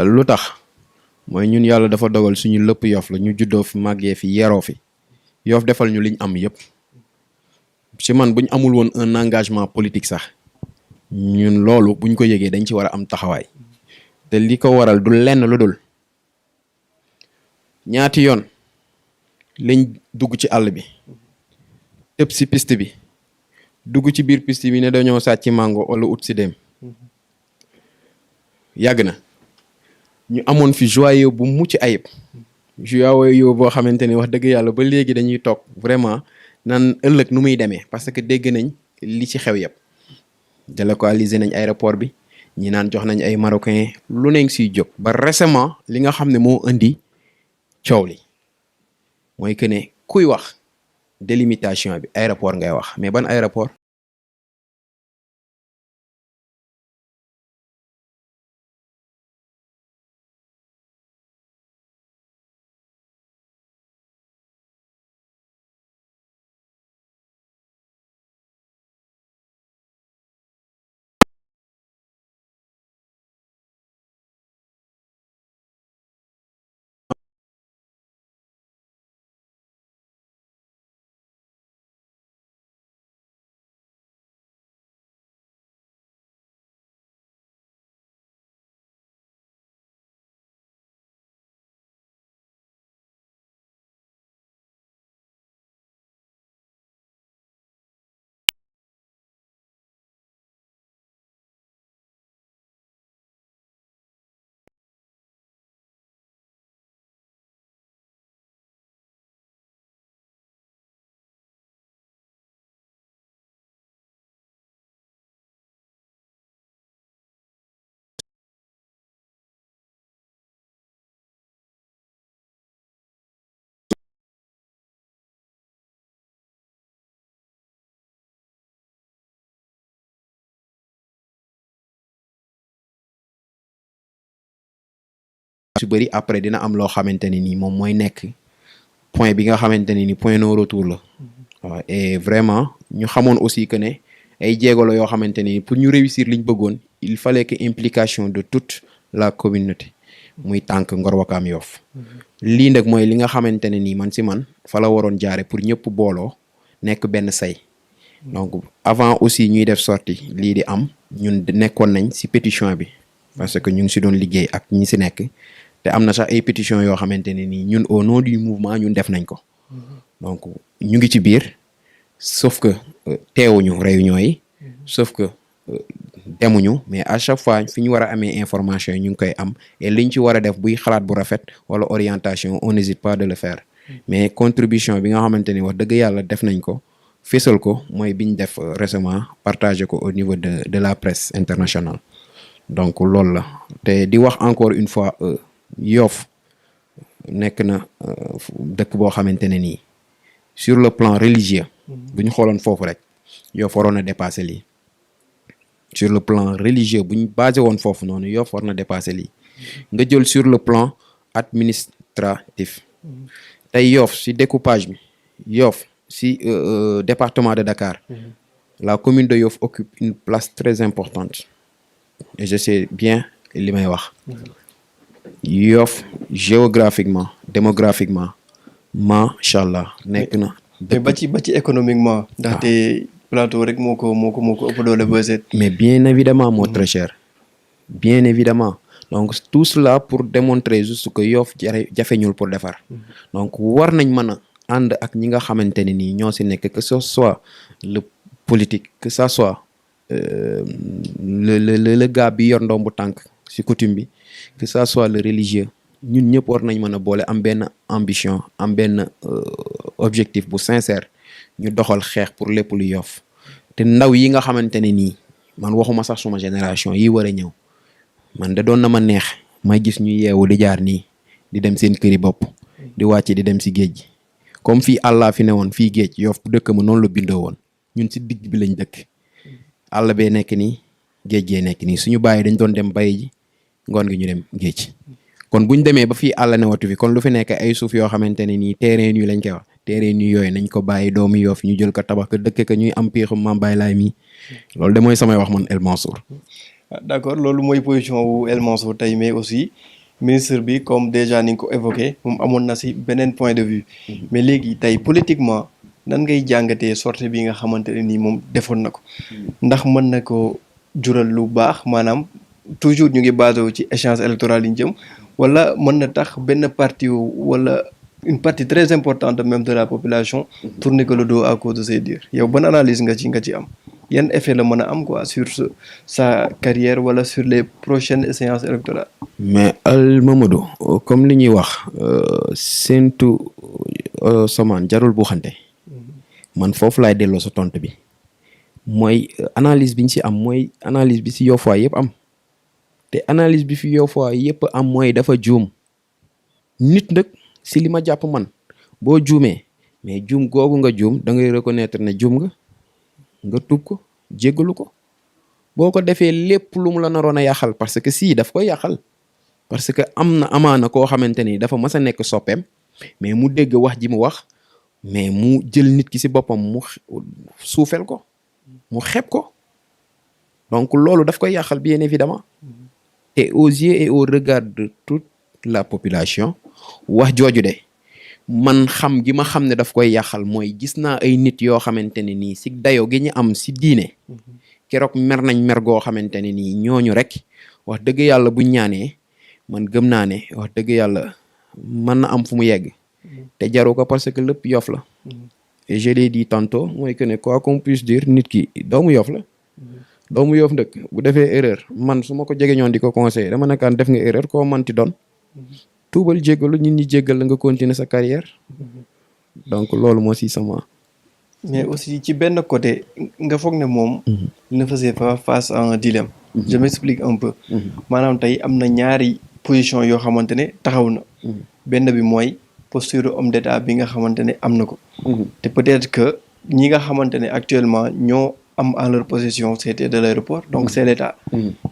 [SPEAKER 2] Lu tax mooy ñun yàlla dafa dogal suñu lépp Yoff la ñu juddoo fi màggee fi yeroo fi Yoff defal ñu liñ am yëpp. ci man buñ amul woon un engagement politique sax ñun loolu buñ ko yëgee dañ ci war a am taxawaay te li ko waral du lenn lu dul ñaati yoon lañ dugg ci àll bi tëb si piste bi dugg ci biir piste bi ne dañoo sàcc mango wala ut si dem yàgg na ñu amoon fi joyau bu mucc ayib joyau boo xamante ni wax dëgg yàlla ba léegi dañuy toog vraiment nan ëllëg nu muy demee parce que dégg nañ li ci xew yëpp délocaliser nañ aéroport bi ñi naan jox nañ ay marocain lu nañ siy jóg ba récemment li nga xam ne moo indi coow li mooy que ne kuy wax délimitation bi aéroport ngay wax mais ban aéroport su bëri après dina am loo xamante ne nii moom mooy nekk point bi nga xamante ne ni point non retour la waaw et vraiment ñu xamoon aussi que ne ay jéego la yoo xamante ni pour ñu réussir liñ bëggoon il fallait que implication de toute la communauté muy tànk Ngor Ouakam Yoff lii nag mooy li nga xamante ne nii man si man fa la waroon jaare pour ñëpp booloo nekk benn say donc avant aussi ñuy def sortie lii di am ñun nekkoon nañ si pétition bi parce que ñu ngi si doon liggéey ak ñi si nekk te am na sax ay pétition yoo xamante ne nii ñun au nom du mouvement ñun def nañ ko donc ñu ngi ci biir sauf que teewuñu réunion yi sauf que demuñu mais à chaque fois fi ñu war a amee information yi ñu ngi koy am et liñ ci war a def buy xalaat bu rafet wala orientation on n'hésite pas de le faire mais contribution bi nga xamante ni wax dëgg yàlla def nañ ko fésal ko mooy biñ def récemment partagé ko au niveau de la presse internationale donc loolu la te di wax encore une fois Yoff nekk na dëkk boo xamante ne nii sur le plan religieux bu ñu xooloon foofu rek Yoff waroon na dépasser lii sur le plan religieux bu ñu basé woon foofu noonu Yoff war na dépasser lii nga jël sur le plan administratif tey Yoff si découpage bi Yoff si département de Dakar la commune de Yoff occupe une place très importante et je sais bien li may wax Yoff géographiquement démographiquement macha allah nekk na.
[SPEAKER 1] mais ba ci économiquement. ndaxte plateau rek moo ko ëpp doole bëset.
[SPEAKER 2] mais bien évidemment mon très cher bien évidemment donc tout cela pour démontrer juste que Yoff jafeñul pour defar donc war nañ mën a ànd ak ñi nga xamante ne nii ñoo si nekk que ce soit le politique que ça soit le gars bi yor ndombu tànk
[SPEAKER 3] ci coutume bi que ça soit le religieux ñun ñëpp war nañ mën a boole am benn ambition am benn objectif bu sincère ñu doxal xeex pour lépp lu Yoff te ndaw yi nga xamante ne nii man waxuma sax suma génération yi war a ñëw man de doon na ma neex may gis ñu yeewu di jaar nii di dem seen këri bopp di wàcc di dem ci géej gi comme fii àllaa fi ne woon fii géej Yoff dëkk ma noonu la bindoo woon ñun ci digg bi lañ dëkk àll bee nekk nii géej gee nekk nii suñu bàyyi dañ doon dem bay ji ngoon gi ñu dem géej kon buñ demee ba fii àll newatu fi kon lu fi nekk ay suuf yoo xamante ne nii terrain yu lañ koy wax terrain yu yooyu nañ ko bàyyi doomu Yoff ñu jël ko tabax ko dëkk ko ñuy am piixum Mame Baye Laye mii loolu de mooy samay wax man El Mansour.
[SPEAKER 1] d'accord loolu mooy position wu El Mansour tey mais aussi ministre bi comme déjà ni nga ko évoqué moom amoon na ci beneen point de vue mais léegi tey politiquement nan ngay jàngatee sortie bi nga xamante ne nii moom defoon na ko ndax mën na ko jural lu baax maanaam toujours ñu ngi basé wu ci échéance électorale yi ñu jëm wala mën na tax benn parti wala une partie très importante même de la population tourner que le dos à cause de ces dires yow ban analyse nga ci am yan effet la mën a am quoi sur sa carrière wala sur les prochaines échéances électorales.
[SPEAKER 3] mais Al Mamadou comme li ñuy wax séntu somaan jarul bu xante man foofu laay delloo sa tontu bi mooy analyse bi ñu ci am mooy analyse bi ci Yoffois yëpp am te analyse bi fi Yoffois yëpp am mooy dafa juum nit nag ci li ma jàpp man boo juumee mais juum googu nga juum da ngay reconnaître ne juum nga tub ko jéggalu ko boo ko defee lépp lu mu la naroon a yàqal parce que si daf koy yàqal parce que am na amaana koo xamante ni dafa mas a nekk soppeem mais mu dégg wax ji mu wax mais mu jël nit ki ci boppam mu suufel ko mu xeeb ko donc loolu daf koy yàqal bien évidemment et aux yeux et au regard de toute la population wax jooju de man xam gi ma xam ne daf koy yàqal mooy gis naa ay nit yoo xamante ne nii ci dayo gi ñu am ci diine keroog mer nañ mer goo xamante ne nii ñooñu rek wax dëgg yàlla buñ ñaanee man gëm naa ne wax dëgg yàlla mën na am fu mu yegg te jaru ko parce que lépp Yoff la et je l'ai dit tantôt mooy que ne quoi qu'on puisse dire nit ki doomu Yoff la doomu Yoff ndëkk bu defee erreur man su ma ko jege ñoon di ko conseiller dama nekkaan def nga erreur koo manti doon tuubal jéggalu ñun ñi jéggal la nga continuer sa carrière donc loolu moo ci sama.
[SPEAKER 1] mais aussi ci benn côté nga foog ne moom il ne faisait pas face à un dilemme je m'explique un peu maanaam tey am na ñaari position yoo xamante ne taxaw na benn bi mooy posture homme d'état bi nga xamante ne am na ko te peut-être que ñi nga xamante ne actuellement ñoo am en leur possession c'était de l'aéroport donc c'est l'État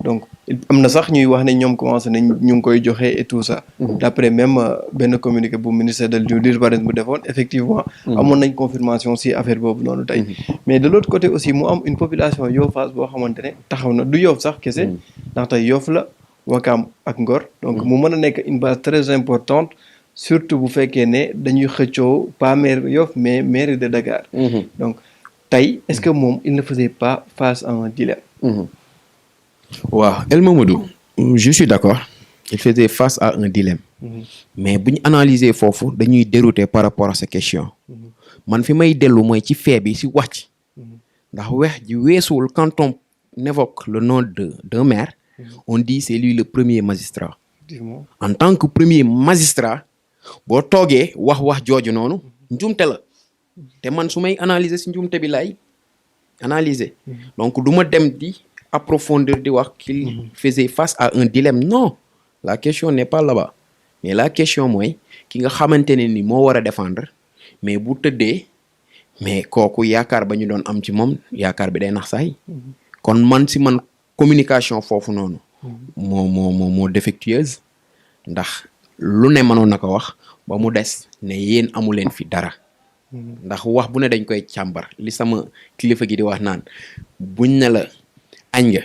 [SPEAKER 1] donc am na sax ñuy wax ne ñoom commencé nañ ñu ngi koy joxe et tout ça d'après même benn communiqué bu ministère de l'urbanisme bu defoon effectivement amoon nañ confirmation si affaire boobu noonu tey mais de l'autre côté aussi mu am une population Yoffaas boo xamante ne taxaw na du Yoff sax kese ndaxte Yoff la Wakaam ak Ngor donc mu mën a nekk une base très importante surtout bu fekkee ne dañuy xëccoo pas maire Yoff mais mairie de Dakar donc tey est-ce que moom il ne faisait pas face à un dilemme
[SPEAKER 3] waaw El Mamadou je suis d'accord il faisait face à un dilemme mais bu ñu analyser foofu dañuy dérouter par rapport à cette question man fi may dellu mooy ci fee bi ci wax ci ndax wax ji weesuwul quand on évoque le nom d'un maire on dit c'est lui le premier magistrat en tant que premier magistrat boo toogee wax jooju noonu njuumte la te man su may analyser ci njuumte bi laay analyser donc du ma dem di approfondir di wax qu'il faisait face à un dilemme non la question n'est pas là-bas mais la question mooy ki nga xamante ne ni moo war a défendre mais bu tëddee mais kooku yaakaar ba ñu doon am ci moom yaakaar bi day nax saay kon man ci man communication foofu noonu moo défectueuse ndax lu ne mënoon na ko wax ba mu des ne yéen amu leen fi dara ndax wax bu ne dañ koy càmbar li sama kilifa gi di wax naan buñ ne la añ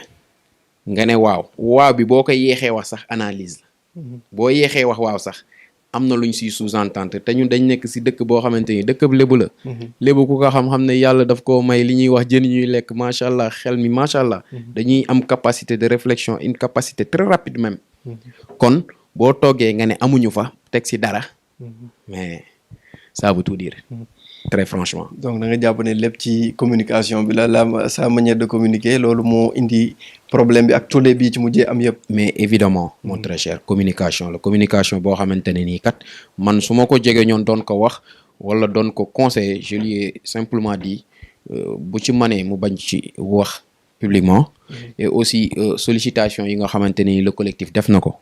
[SPEAKER 3] nga ne waaw bi boo ko yeexee wax sax analyse la boo yeexee wax waaw sax am na luñ siy sous-entendre te ñun dañ nekk si dëkk boo xamante ni dëkk lébu la lébu ku ko xam ne yàlla daf koo may li ñuy wax jën ñuy lekk macha allah xel mi macha allah dañuy am capacité de réflexion une capacité très rapide même kon boo toogee nga ne amuñu fa teg si dara mais ça veut tout dire très franchement.
[SPEAKER 1] donc da nga jàpp ne lépp ci communication bi la sa manière de communiquer loolu moo indi problème bi ak tollé bii ci mujjee am yëpp.
[SPEAKER 3] mais évidemment mon très cher communication la communication boo xamante ne nii kat man su ma ko jege ñoon doon ko wax wala doon ko conseiller je lui ai simplement dit bu ci manee mu bañ ci wax publiquement et aussi sollicitation yi nga xamante ni le collectif def na ko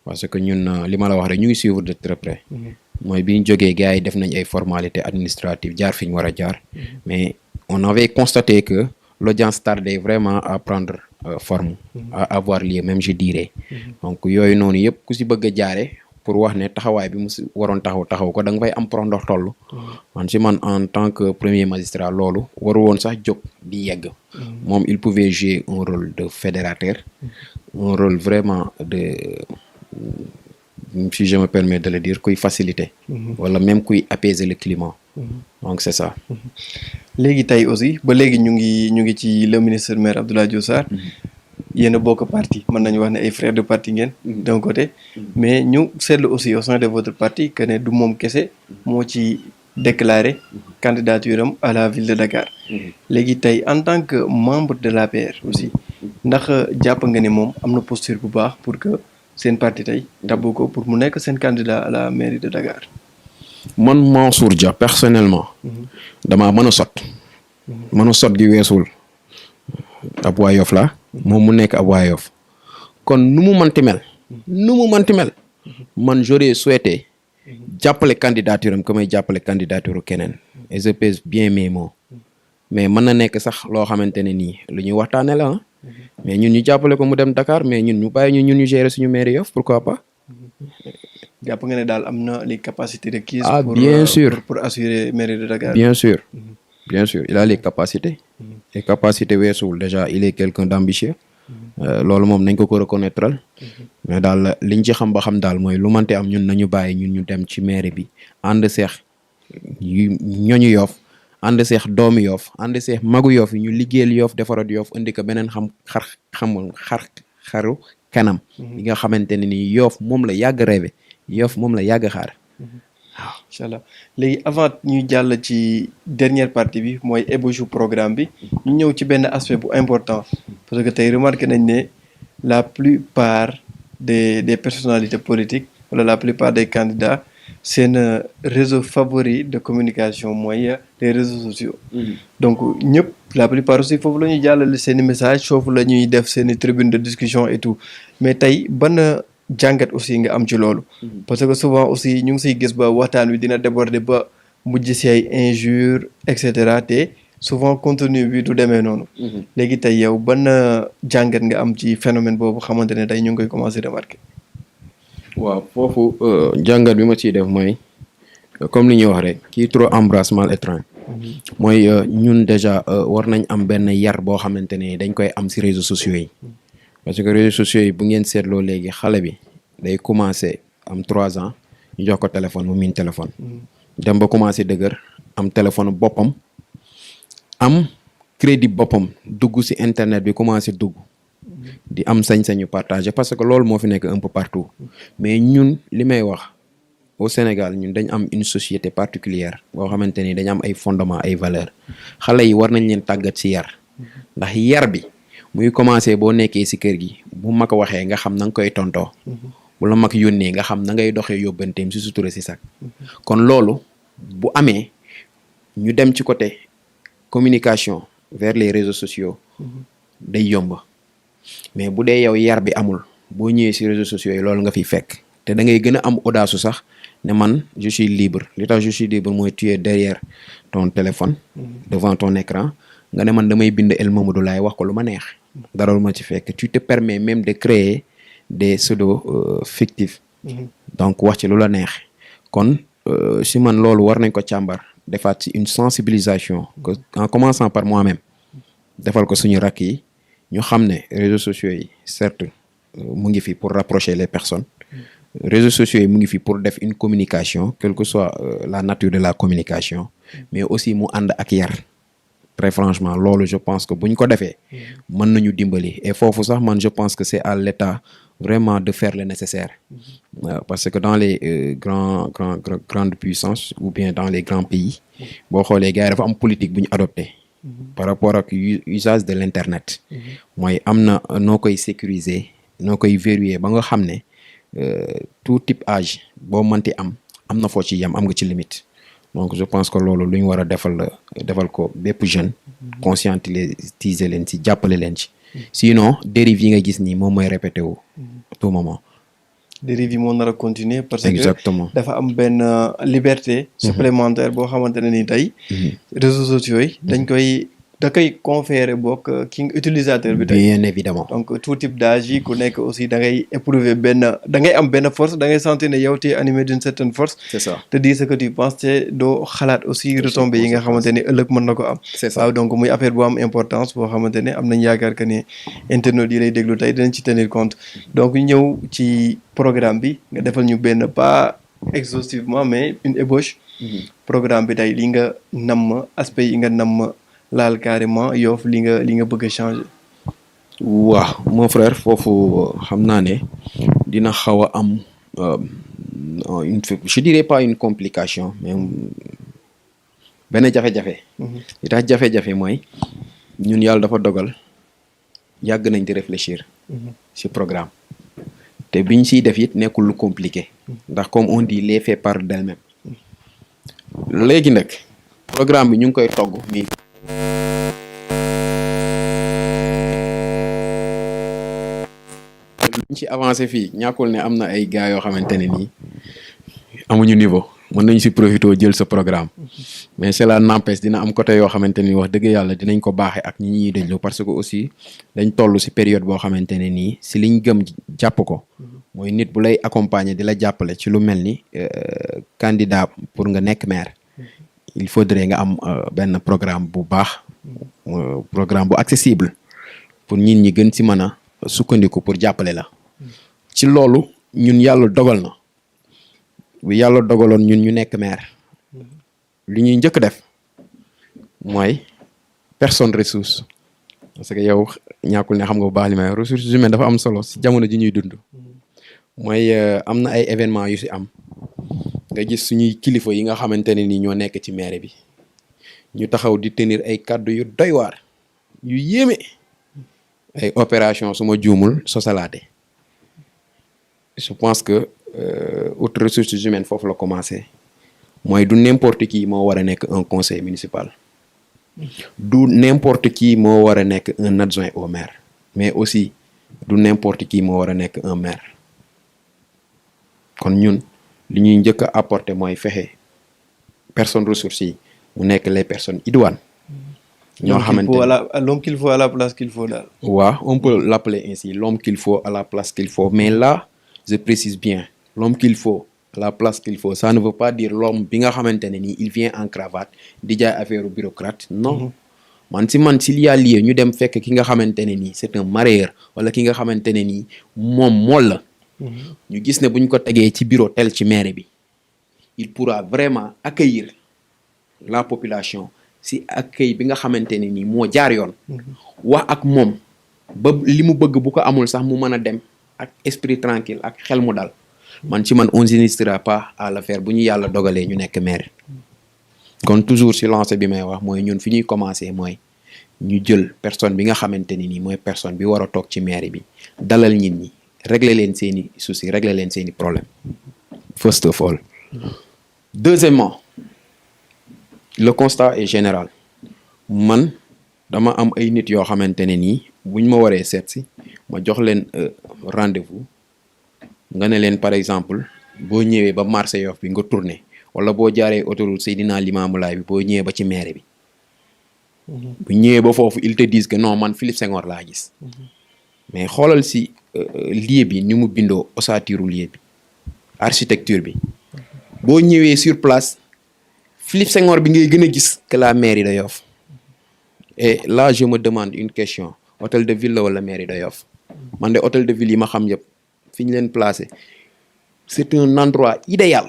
[SPEAKER 3] parce que ñun li ma la wax rek ñu ngi suivre de très près mooy bi ñu jógee gars yi def nañ ay formalités administratives jaar fi ñu war a jaar mais on avait constaté que l'audience tardait vraiment à prendre forme à avoir lieu même je dirais donc yooyu noonu yëpp ku si bëgg a jaare pour wax ne taxawaay bi mu si waroon taxaw ko da nga fay am pro ndox toll man si man en tant que premier magistrat loolu waru woon sax jóg di yegg moom il pouvait jouer un rôle de fédérateur un rôle vraiment de si je me permets de le dire kuy faciliter wala même kuy apaiser le climat donc c'est ça
[SPEAKER 1] léegi tey aussi ba léegi ñu ngi ci le ministre maire Abdoulaye Diouf Sarr yéen a bokk parti mën nañu wax ne ay frères de parti ngeen d'un côté mais ñu seetlu aussi au sein de votre parti que ne du moom kese moo ci déclaré candidature am à la ville de Dakar léegi tey en tant que membre de l'APR aussi ndax jàpp nga ne moom am na posture bu baax pour que seen parti tey tabbu ko pour mu nekk seen candidat à la mairie de Dakar.
[SPEAKER 3] man Mansour Dia personnellement damaa mën a sot gi weesul ab waa Yoff la moom mu nekk ab waa Yoff kon nu mu manti mel man j'aurais souhaité jàppale candidature am que may jàppale candidature keneen et je pèse bien mes mots mais mën na nekk sax loo xamante ne nii lu ñuy waxtaane la mais ñun ñu jàppale ko mu dem Dakar mais ñun ñu bàyyi ñu gérer suñu mairie Yoff pourquoi pas.
[SPEAKER 1] jàpp nga ne daal am na les capacités requises.
[SPEAKER 3] Bien sûr
[SPEAKER 1] pour assurer mairie de Dakar.
[SPEAKER 3] bien sûr il a les capacités. les capacités weesuwul déjà il est quelqu'un d'ambitieux. loolu moom nañ ko reconnaître mais daal liñ ci xam ba xam daal mooy lu mante am ñun nañu bàyyi ñun ñu dem ci mairie bi ànd seex ñooñu Yoff ànd seex doomu Yoff ànd seex magu Yoff yi ñu liggéeyal Yoff defarat Yoff indi ko beneen xaru kanam yi nga xamante ne ni Yoff moom la yàgg rêvé Yoff moom la yàgg xaar
[SPEAKER 1] waaw incha allah léegi avant ñuy jàll ci dernière partie bi mooy ébauche programme bi ñu ñëw ci benn aspect bu important parce que tey remarqué nañ ne la plupart des personnalités politiques wala la plupart des candidats seen réseau favori de communication mooy les réseaux sociaux donc ñëpp la plupart aussi foofu la ñuy jàllale seeni message foofu la ñuy def seeni tribune de discussion et tout mais tey ban jàngat aussi nga am ci loolu parce que souvent aussi ñu ngi siy gis ba waxtaan wi dina déborder ba mujj si ay injures et cetera te souvent contenu bi du demee noonu léegi tey yow ban jàngat nga am ci phénomène boobu xamante ne tey ñu ngi koy commencer remarquer.
[SPEAKER 3] waaw foofu jàngat bi ma ciy def mooy comme li ñuy wax rek qui trop embrasse mal étreint mooy ñun déjà war nañ am benn yar boo xamante ne dañ koy am ci réseaux sociaux yi parce que réseaux sociaux yi bu ngeen seetloo léegi xale bi day commencer am 3 ans ñu jox ko téléphone mu miin téléphone dem ba commencer dëgër am téléphone boppam am crédit boppam dugg ci internet bi commencer dugg di am sañ-sañu partager parce que loolu moo fi nekk un peu partout mais ñun li may wax au Sénégal ñun dañ am une société particulière boo xamante ni dañ am ay fondements ay valeurs xale yi war nañ leen tàggat ci yar ndax yar bi muy commencer boo nekkee ci kër gi bu mag waxee nga xam na nga koy tontoo bu la mag yónnee nga xam na ngay doxee yóbbanteem ci sutura ci sax kon loolu bu amee ñu dem ci côté communication vers les réseaux sociaux day yomb mais bu dee yow yar bi amul boo ñëwee ci réseaux sociaux yi loolu nga fiy fekk te da ngay gën a am audace sax ne man je suis libre li tax je suis libre mooy tu es derrière ton téléphone devant ton écran nga ne man damay bind El Mamadou Laye wax ko lu ma neex dara lu ma ci fekk tu te permets même de créer des pseudos fictifs donc wax ci lu la neex kon si man loolu war nañ ko càmbar defaat ci une sensibilisation que en commençant par moi-même defal ko suñu rakk yi ñu xam ne réseaux sociaux yi certes mu ngi fi pour rapprocher les personnes réseaux sociaux yi mu ngi fi pour def une communication quelle que soit la nature de la communication mais aussi mu ànd ak yar très franchement loolu je pense que bu ñu ko defee mën nañu dimbali et foofu sax man je pense que c'est à l'État vraiment de faire le nécessaire. Parce que dans les grandes puissances ou bien dans les grands pays boo xoolee gars yi dafa am politique bu ñu adopté par rapport ak usage de l'internet. mooy am na noo koy sécuriser noo koy verrouiller ba nga xam ne tout type âge boo mënti am na foo ci yam am nga ci limite. Donc je pense que loolu lu ñu war a defal ko bépp jeune conscientiser leen ci jàppale leen ci. Sinon dérive yi nga gis nii moom mooy répété wu tout moment.
[SPEAKER 1] dérive yi moo nar a continuer parce
[SPEAKER 3] Exactement.
[SPEAKER 1] que dafa am benn liberté supplémentaire boo xamante ne ni tey réseaux sociaux yi da koy conférer bokk ki utilisateur bi tey.
[SPEAKER 3] Bien évidemment.
[SPEAKER 1] Donc tout type d'âge yi ku nekk aussi da ngay éprouver am benn force da ngay sentir ne yow tu es animé d'une certaine force.
[SPEAKER 3] C'est ça.
[SPEAKER 1] te dire ce que tu penses te doo xalaat aussi retombées yi nga xamante ne ëllëg mën na ko am.
[SPEAKER 3] C'est ça.
[SPEAKER 1] waaw donc muy affaire bu am importance boo xamante ne am nañ yaakaar que ne internautes yi lay déglu tey dinañ ci tenir compte donc ñëw ci programme bi nga defal ñu benn pas exhaustivement mais une ébauche. programme bi tey li nga namm aspect yi nga namm laal carrément Yoff li nga bëgg a changer.
[SPEAKER 3] waaw mon frère foofu xam naa ne dina xaw a am je dirais pas une complication mais benn jafe-jafe. li tax jafe-jafe mooy ñun yàlla dafa dogal yàgg nañ di réfléchir. ci programme. te biñ siy def it nekkul lu compliqué. ndax comme on dit les faits parlent d'elles-mêmes. léegi nag programme bi ñu ngi koy togg mi luñ ci avancé fii ñàkkul ne am na ay gars yoo xamante ne nii amuñu niveau mën nañu si profité jël sa programme mais cela n'empêche dina am côté yoo xamante ni wax dëgg yàlla dinañ ko baaxee ak ñi ñuy déglu parce que aussi dañ toll si période boo xamante ne nii si liñ gëm jàpp ko mooy nit bu lay accompagner di la jàppale ci lu mel ni candidat pour nga nekk maire il faudrait nga am benn programme bu baax programme bu accessible pour ñin ñi gën si mën a sukkandiku pour jàppale la ci loolu ñun yàlla dogal na bu yàlla dogaloon ñun ñu nekk maire li ñuy njëkk def mooy personne ressource parce que yow ñàkkul ne xam nga bu baax li may ressources humaines dafa am solo si jamono ji ñuy dund mooy am na ay événements yu si am nga gis suñuy kilifa yi nga xamante ne ni ñoo nekk ci maire bi ñu taxaw di tenir ay kàddu yu doy waar yu yéeme ay opération su ma juumul sosalaate je pense que autres ressources humaines foofu la commencé mooy du n'importe qui moo war a nekk un conseil municipal du n'importe qui moo war a nekk un adjoint au maire mais aussi du n'importe qui moo war a nekk un maire kon ñun li ñuy njëkk a apporter mooy fexe personnes ressources yi mu nekk les personnes idoines ñoo xamante
[SPEAKER 1] l'homme qu'il faut à la place qu'il faut daal.
[SPEAKER 3] waaw on peut l'appeler ainsi l'homme qu'il faut à la place qu'il faut mais là je précise bien l'homme qu'il faut à la place qu'il faut ça ne veut pas dire l'homme bi nga xamante ne nii il vient en cravate di jaay affaire bureaucrate non man s'il y a lieu ñu dem fekk ki nga xamante ne nii c'est un mareyeur wala ki nga xamante ne nii moom la ñu gis ne buñ ko tegee ci bureau tel ci mairie bi il pourra vraiment accueillir la population si accueil bi nga xamante ne nii moo jaar yoon wax ak moom ba li mu bëgg bu ko amul sax mu mën a dem ak esprit tranquille ak xel mu dal man on n'hésitera pas à le faire bu ñu yàlla dogalee ñu nekk maire kon toujours si lancé bi may wax mooy ñun fi ñuy commencer mooy ñu jël personne bi nga xamante ne nii mooy personne bi war a toog ci maire bi dalal nit ñi régler leen seeni soucis régler leen seeni problème first of all deuxièmement le constat est général man dama am ay nit yoo xamante ne nii buñ ma waree seet si ma jox leen rendez-vous nga ne leen par exemple boo ñëwee ba marché Yoff bi nga tourné wala boo jaaree autoroute Seydina Limamou Laye bi boo ñëwee ba ci maire bi bu ñëwee ba foofu ils te disent que non man Philippe Senghor laa gis mais xoolal si lieu bi ni mu bindoo ossature lieu bi architecture bi boo ñëwee sur place Philippe Senghor bi ngay gën a gis que la mairie de Yoff et là je me demande une question hôtel de ville la wala mairie de Yoff man de hôtel de ville yi ma xam yëpp fi ñu leen placé c'est un endroit idéal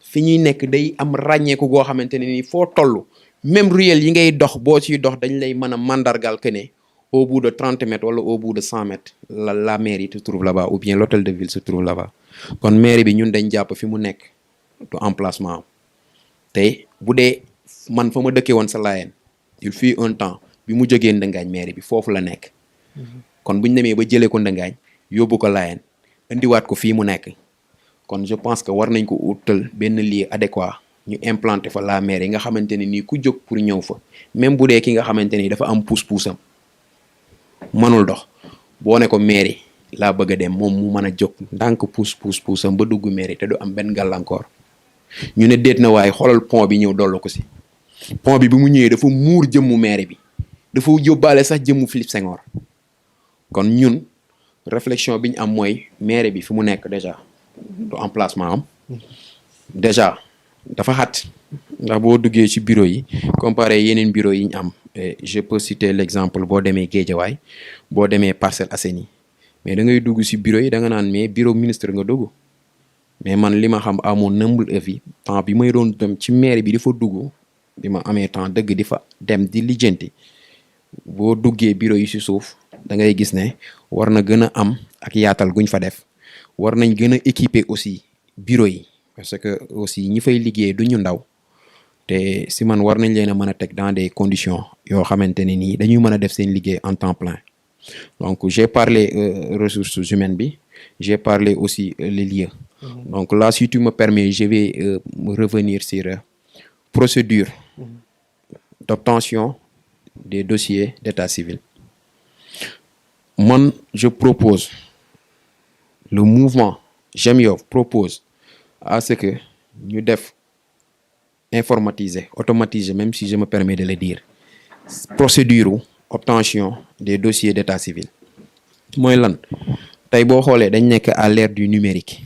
[SPEAKER 3] fi ñuy nekk day am ràññeeku goo xamante ne ni foo toll même ruelle yi ngay dox boo ciy dox dañ lay mën a mandargal que ne au bout de 30 mètres wala au bout de 100 mètres la mairie se trouve là-bas ou bien l'hôtel de ville se trouve là-bas kon mairie bi ñun dañ jàpp fi mu nekk du emplacement am te bu dee man fa ma dëkkee woon sa Layeen il fut un temps bi mu jógee Ndëngaañ mairie bi foofu la nekk kon bu ñu demee ba jëlee ko Ndëngaañ yóbbu ko Layeen indiwaat ko fii mu nekk kon je pense que war nañ ko utal benn lieu adéquat ñu implanter fa la mairie nga xamante ne nii ku jóg pour ñëw fa même bu dee ki nga xamante ni dafa am pousse-poussam mënul dox boo ne ko mairie laa bëgg a dem moom mu mën a jóg ndànk pousse-poussam ba dugg mairie te du am benn gàllankoor ñu ne déet na waaye xoolal pont bi ñëw dollu ko si pont bi mu ñëwee dafa muur jëmmu mairie bi dafa yóbbaale sax jëmmu Philippe Senghor kon ñun réflexion bi ñu am mooy mairie bi fi mu nekk déjà du emplacement am déjà dafa xat ndax boo duggee ci bureau yi comparé yeneen bureau yi ñu am je peux citer l'exemple boo demee Guédiawaye boo demee Parcelles Assainies mais da ngay dugg ci bureau yi da nga naan mais bureau ministre nga dugg mais man li ma xam à mon humble avis temps bi may doon dem ci mairie bi di fa dugg bi ma amee temps dëgg di fa dem di lijjanti boo duggee bureau yi ci suuf da ngay gis ne war na gën a am ak yaatal guñ fa def war nañ gën a équiper aussi bureau yi parce que aussi ñi fay liggéey du ñu ndaw te si man war nañ leen a mën a teg dans des conditions yoo xamante ne nii dañuy mën a def seen liggéey en temps plein donc j'ai parlé ressources humaines bi j'ai parlé aussi les lieux donc là si tu me permets je vais revenir sur procédure d'obtention des dossiers d'état civil man je propose le mouvement J'aime Yoff propose à ce que ñu def informatiser automatiser même si je me permets de le dire procédure obtention des dossiers d'état civil mooy lan tey boo xoolee dañ nekk à l'ère du numérique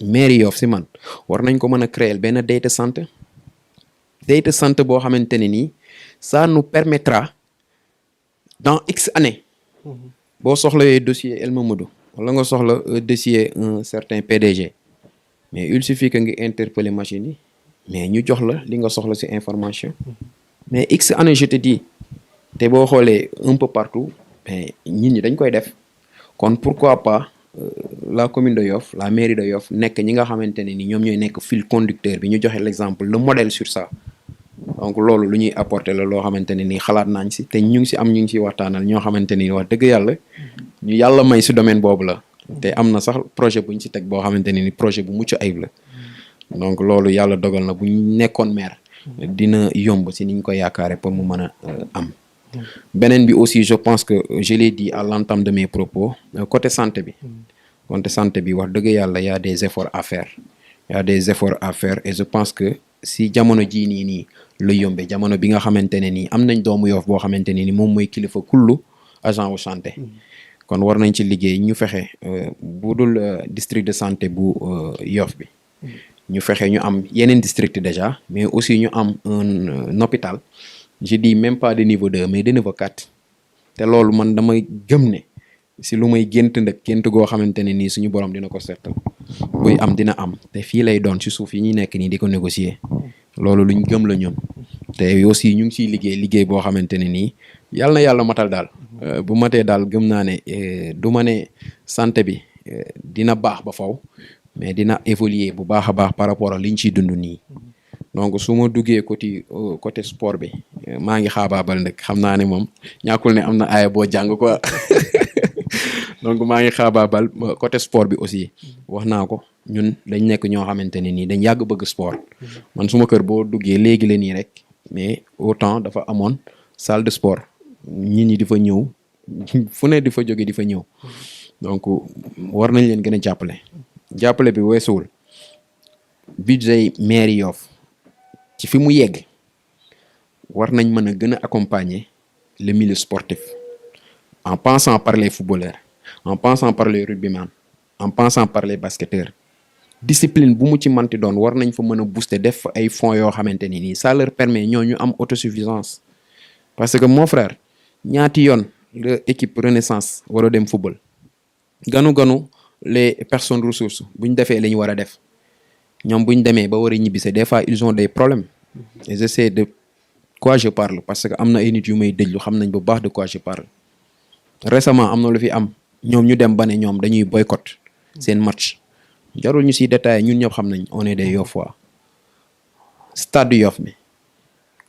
[SPEAKER 3] mairie Yoff si man war nañ ko mën a créer benn data center boo xamante ne nii ça nous permettra dans X années boo soxlawee dossier El Mamadou wala nga soxla dossier un certain PDG mais il suffit que nga interpeller machine yi mais ñu jox la li nga soxla ci information mais X années je te dis te boo xoolee un peu partout mais nit ñi dañ koy def kon pourquoi pas la commune de Yoff la mairie de Yoff nekk ñi nga xamante ne ni ñoom ñooy nekk fil conducteur bi ñu joxe l'exemple le modèle sur ça donc loolu lu ñuy apporter la loo xamante ne ni xalaat nañ ci te ñu ngi ci waxtaanal ñoo xamante ni wax dëgg yàlla ñu yàlla may ci domaine boobu la te am na sax projet bu ñu ci teg boo xamante ne ni projet bu mucc ayib la donc loolu yàlla dogal na bu ñu nekkoon maire dina yomb ci ni ñu ko yaakaare pour mu mën a am beneen bi aussi je pense que je l'ai dit à l'entame de mes propos côté santé bi wax dëgg yàlla y a des efforts à faire et je pense que si jamono jii nii lu yombe jamono bi nga xamante ne nii am nañ doomu Yoff boo xamante ne ni moom mooy kilifa kullu agent wu santé kon war nañ ci liggéey ñu fexe bu dul district de santé bu Yoff bi ñu fexe ñu am yeneen district déjà mais aussi ñu am un hôpital je dis même pas de niveau 2 mais de niveau 4 te loolu man damay gëm ne si lu may gént goo xamante ne nii suñu borom dina ko settal buy am dina am te fii lay doon ci suuf yi ñuy nekk nii di ko négocier loolu luñ gëm la ñun te aussi ñu ngi ciy liggéey boo xamante ne nii yàlla na yàlla matal daal bu matee daal gëm naa ne du ma ne santé bi dina baax ba faw mais dina évoluer bu baax a baax par rapport ak liñ ciy dund nii donc su ma duggee côté sport bi maa ngi xaabaabal nag xam naa ne moom ñàkkul ne am na aaya boo jàng quoi donc maa ngi xaabaabal côté sport bi aussi wax naa ko ñun dañ nekk ñoo xamante ne nii dañ yàgg bëgg sport man suma kër boo duggee léegi la nii rek mais autant dafa amoon salle de sport nit ñi di fa ñëw fu ne di fa jóge di fa ñëw donc war nañ leen gën a jàppale bi weesuwul budget mairie Yoff ci fi mu yegg war nañ mën a gën a accompagner le milieu sportif en passant par les footballeurs en passant par les rugbyman en passant par les basketteurs discipline bu mu ci manti doon war nañ fa mën a booster def ay fonds yoo xamante ni nii ça leur permet ñooñu am autosuffisance parce que mon frère ñaati yoon la équipe Renaissance war a dem football ganu les personnes ressources bu ñu defee la ñu war a def ñoom bu ñu demee ba war a ñibbise des fois ils ont des problèmes et j'essaie de quoi je parle parce que am na ay nit yu may déglu xam nañ bu baax de quoi je parle récemment am na lu fi am ñoom ñu dem ba ne ñoom dañuy boycott seen match jarul ñu si détaillé ñun ñëpp xam nañ on est des Yoffois stade Yoff bi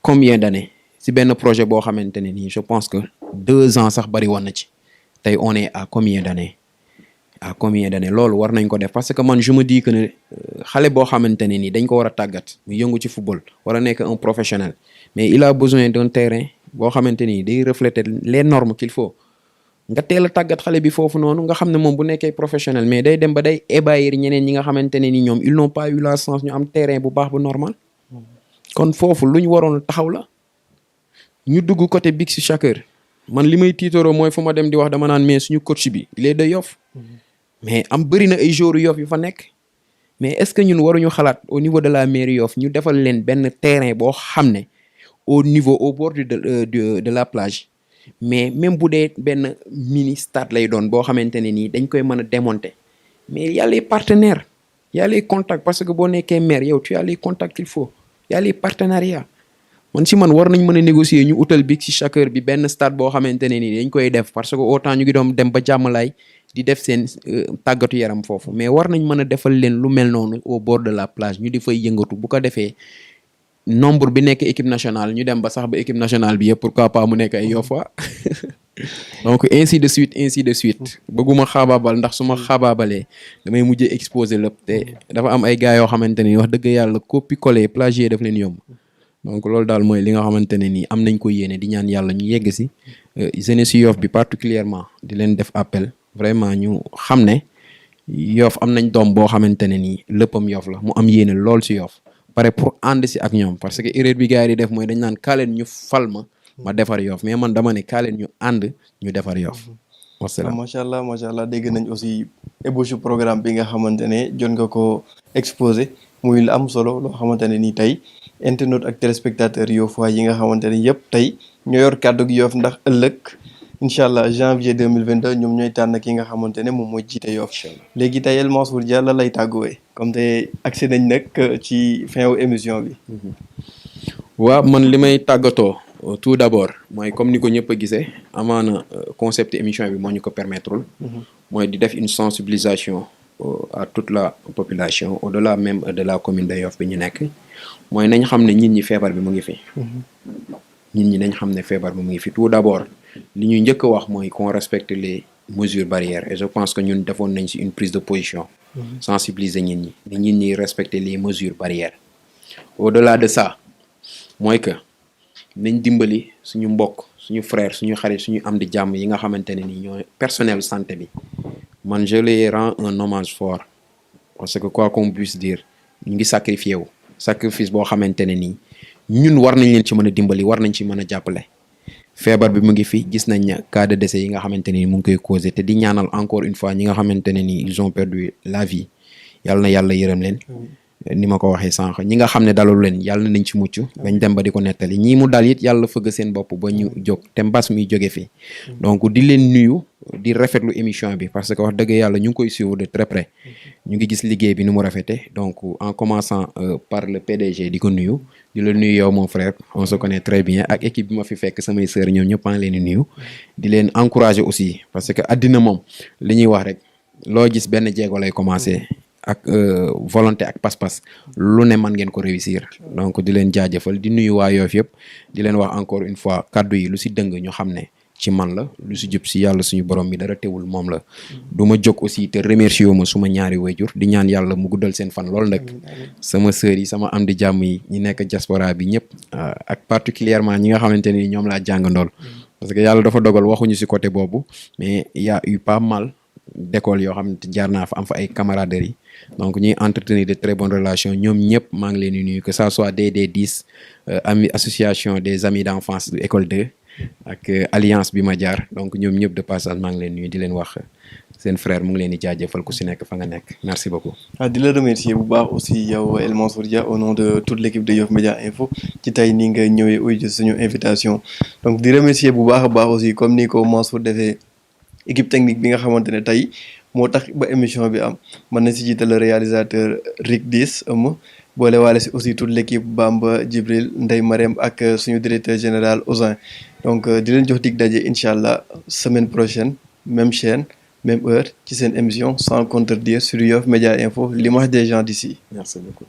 [SPEAKER 3] combien d'années si benn projet boo xamante ne nii je pense que 2 ans sax bari woon na ci tey on est à combien d'années loolu war nañ ko def parce que man je me dis que ne xale boo xamante ne nii dañ ko war a tàggat mu yëngu ci football war a nekk un professionnel mais il a besoin d'un terrain boo xamante ni day refléter les normes qu'il faut nga teel a tàggat xale bi foofu noonu nga xam ne moom bu nekkee professionnel mais day dem ba day ébahir ñeneen ñi nga xamante ne ni ñoom ils n'ont pas eu la chance ñu am terrain bu baax bu normal kon foofu lu ñu waroon taxaw la ñu dugg côté Big si Chaker man li may tiitaroo mooy fu ma dem di wax dama naan mais suñu coach bi il est de Yoff mais am bëri na ay joueurs Yoff yu fa nekk mais est-ce que ñun waruñu xalaat au niveau de la mairie Yoff ñu defal leen benn terrain boo xam ne au bord de la plage mais même bu dee benn mini stade lay doon boo xamante ne nii dañ koy mën a démonter mais y a les partenaires y a les contacts parce que boo nekkee maire yow tu as les contacts qu'il faut y a les partenariats man si man war nañ mën a négocier ñu utal Big si Chaker bi benn stade boo xamante ne nii dañ koy def parce que autant ñu ngi doon dem ba jàmmalaay di def seen tàggatu yaram foofu mais war nañ mën a defal leen lu mel noonu au bord de la plage ñu di fay yëngatu bu ko defee nombre bi nekk équipe nationale ñu dem ba sax ba équipe nationale bi yëpp pourquoi pas mu nekk ay Yoffois donc ainsi de suite bëgguma xaabaabal ndax su ma xaabaabalee damay mujjee exposer lépp te dafa am ay gars yoo xamante ne wax dëgg yàlla copie coller plagier daf leen yomb donc loolu daal mooy li nga xamante ne nii am nañ ko yéene di ñaan yàlla ñu yegg si jeunesse Yoff bi particulièrement di leen def appel vraiment ñu xam ne Yoff am nañ doom boo xamante ne nii léppam Yoff la mu am yéene lool si Yoff pare pour ànd si ak ñoom parce que erreur bi gars yi di def mooy dañ naan kaaleen ñu fal ma defar Yoff mais man dama ne kaaleen ñu ànd ñu defar Yoff wasalaam.
[SPEAKER 1] macha allah dégg nañ aussi ébauche programme bi nga xamante ne jot nga ko exposé muy lu am solo loo xamante ne nii tey internautes ak téléspectateurs Yoffois yi nga xamante ne yëpp tey ñoo yor kàddu gi Yoff ndax ëllëg incha allah janvier 2022 ñoom ñooy tànn ki nga xamante ne moom mooy jiite Yoff. léegi tey El Mansour Dia la lay tàgguwee comme te accès nañ nag ci fin wu émission bi.
[SPEAKER 3] waaw man li may tàggatoo tout d'abord mooy comme ni ko ñëpp a gisee amaana concept émission bi moo ñu ko permettre mooy di def une sensibilisation à toute la population au-delà même de la commune de Yoff bi ñu nekk mooy nañ xam ne nit ñi feebar bi mu ngi fi. nit ñi nañ xam ne feebar bi mu ngi fi tout d'abord li ñuy njëkk a wax mooy qu'on respecte les mesures barrières et je pense que ñun defoon nañ ci une prise de position. sensibiliser nit ñi ni nit ñi respecter les mesures barrières. au-delà de ça mooy que nañ dimbali suñu mbokk suñu frère suñu xarit suñu am di jàmm yi nga xamante ne ni ñooy personnel santé bi man je les rends un hommage fort parce que quoi qu'on puisse dire ñu ngi sacrifice boo xamante ne nii ñun war nañ leen ci mën a dimbali war nañ ci mën a jàppale. feebar bi mu ngi fi gis nañ cas de décès yi nga xamante ne ni mu ngi koy causé te di ñaanal encore une fois ñi nga xamante ne ni ils ont perdu la vie yàlla na yàlla yërëm leen. ni ma ko waxee sànq ñi nga xam ne dalalu leen yàlla nañ ci mucc bañ dem ba di ko nettali ñii mu dal it yàlla fëgg seen bopp ba ñu jóg te mbas muy jóge fi donc di leen nuyu di rafetlu émission bi parce que wax dëgg yàlla ñu ngi koy suivre de très près ñu ngi gis liggéey bi ni mu rafete donc en commençant par le PDG di ko nuyu di la nuyu yow mon frère on se connaît très bien ak équipe bi ma fi fekk samay sœurs ñoom ñëpp leen di nuyu di leen encourager aussi parce que addina moom li ñuy wax rek loo gis benn jéego lay commencer ak volonté ak pas-pas lu ne man ngeen ko réussir donc di leen jaajëfal di nuyu waa Yoff yëpp di leen wax encore une fois kaddu yi lu si dëng ñu xam ne ci man la lu si jub si yàlla suñu borom mi dara teewul moom la du ma jóg aussi te remercier wu ma suma ñaari wayjur di ñaan yàlla mu guddal seen fan lool nag sama sœurs yi sama am di jàmm yi ñi nekk diaspora bi ñëpp ak particulièrement ñi nga xamante ni ñoom laa jàngandool parce que yàlla dafa dogal waxuñu si côté boobu mais y a eu pas mal d'école yoo xam ne jaar naa fa am fa ay camaraderie donc ñuy entretenir de très bonnes relations ñoom ñëpp maa ngi leen di nuyu que ça soit DD10 ami association des amis d'enfance de école 2 ak alliance bi ma jaar donc ñoom ñëpp de passage maa ngi leen nuyu di leen wax seen frère mu ngi leen di jaajëfal ku si nekk fa nga nekk merci beaucoup.
[SPEAKER 1] di la remercier bu baax aussi yow El Mansour Dia au nom de toute l'équipe de Yoff Média Info ci tey nii nga ñëwee uyu suñu invitation donc di remercier bu baax a baax aussi comme ni ko Mansour defee équipe technique bi nga xamante ne tey moo tax ba émission bi am mën na si jiital le réalisateur Rick Dis boole waale si aussi toute l'équipe Bamba Djibril Ndeye Marème ak suñu directeur général Ousin donc di leen jox dig daje incha allah semaine prochaine même chaîne même heure ci seen émission sans contredire sur Yoff Média Info l'image des gens d'ici.
[SPEAKER 2] Merci beaucoup.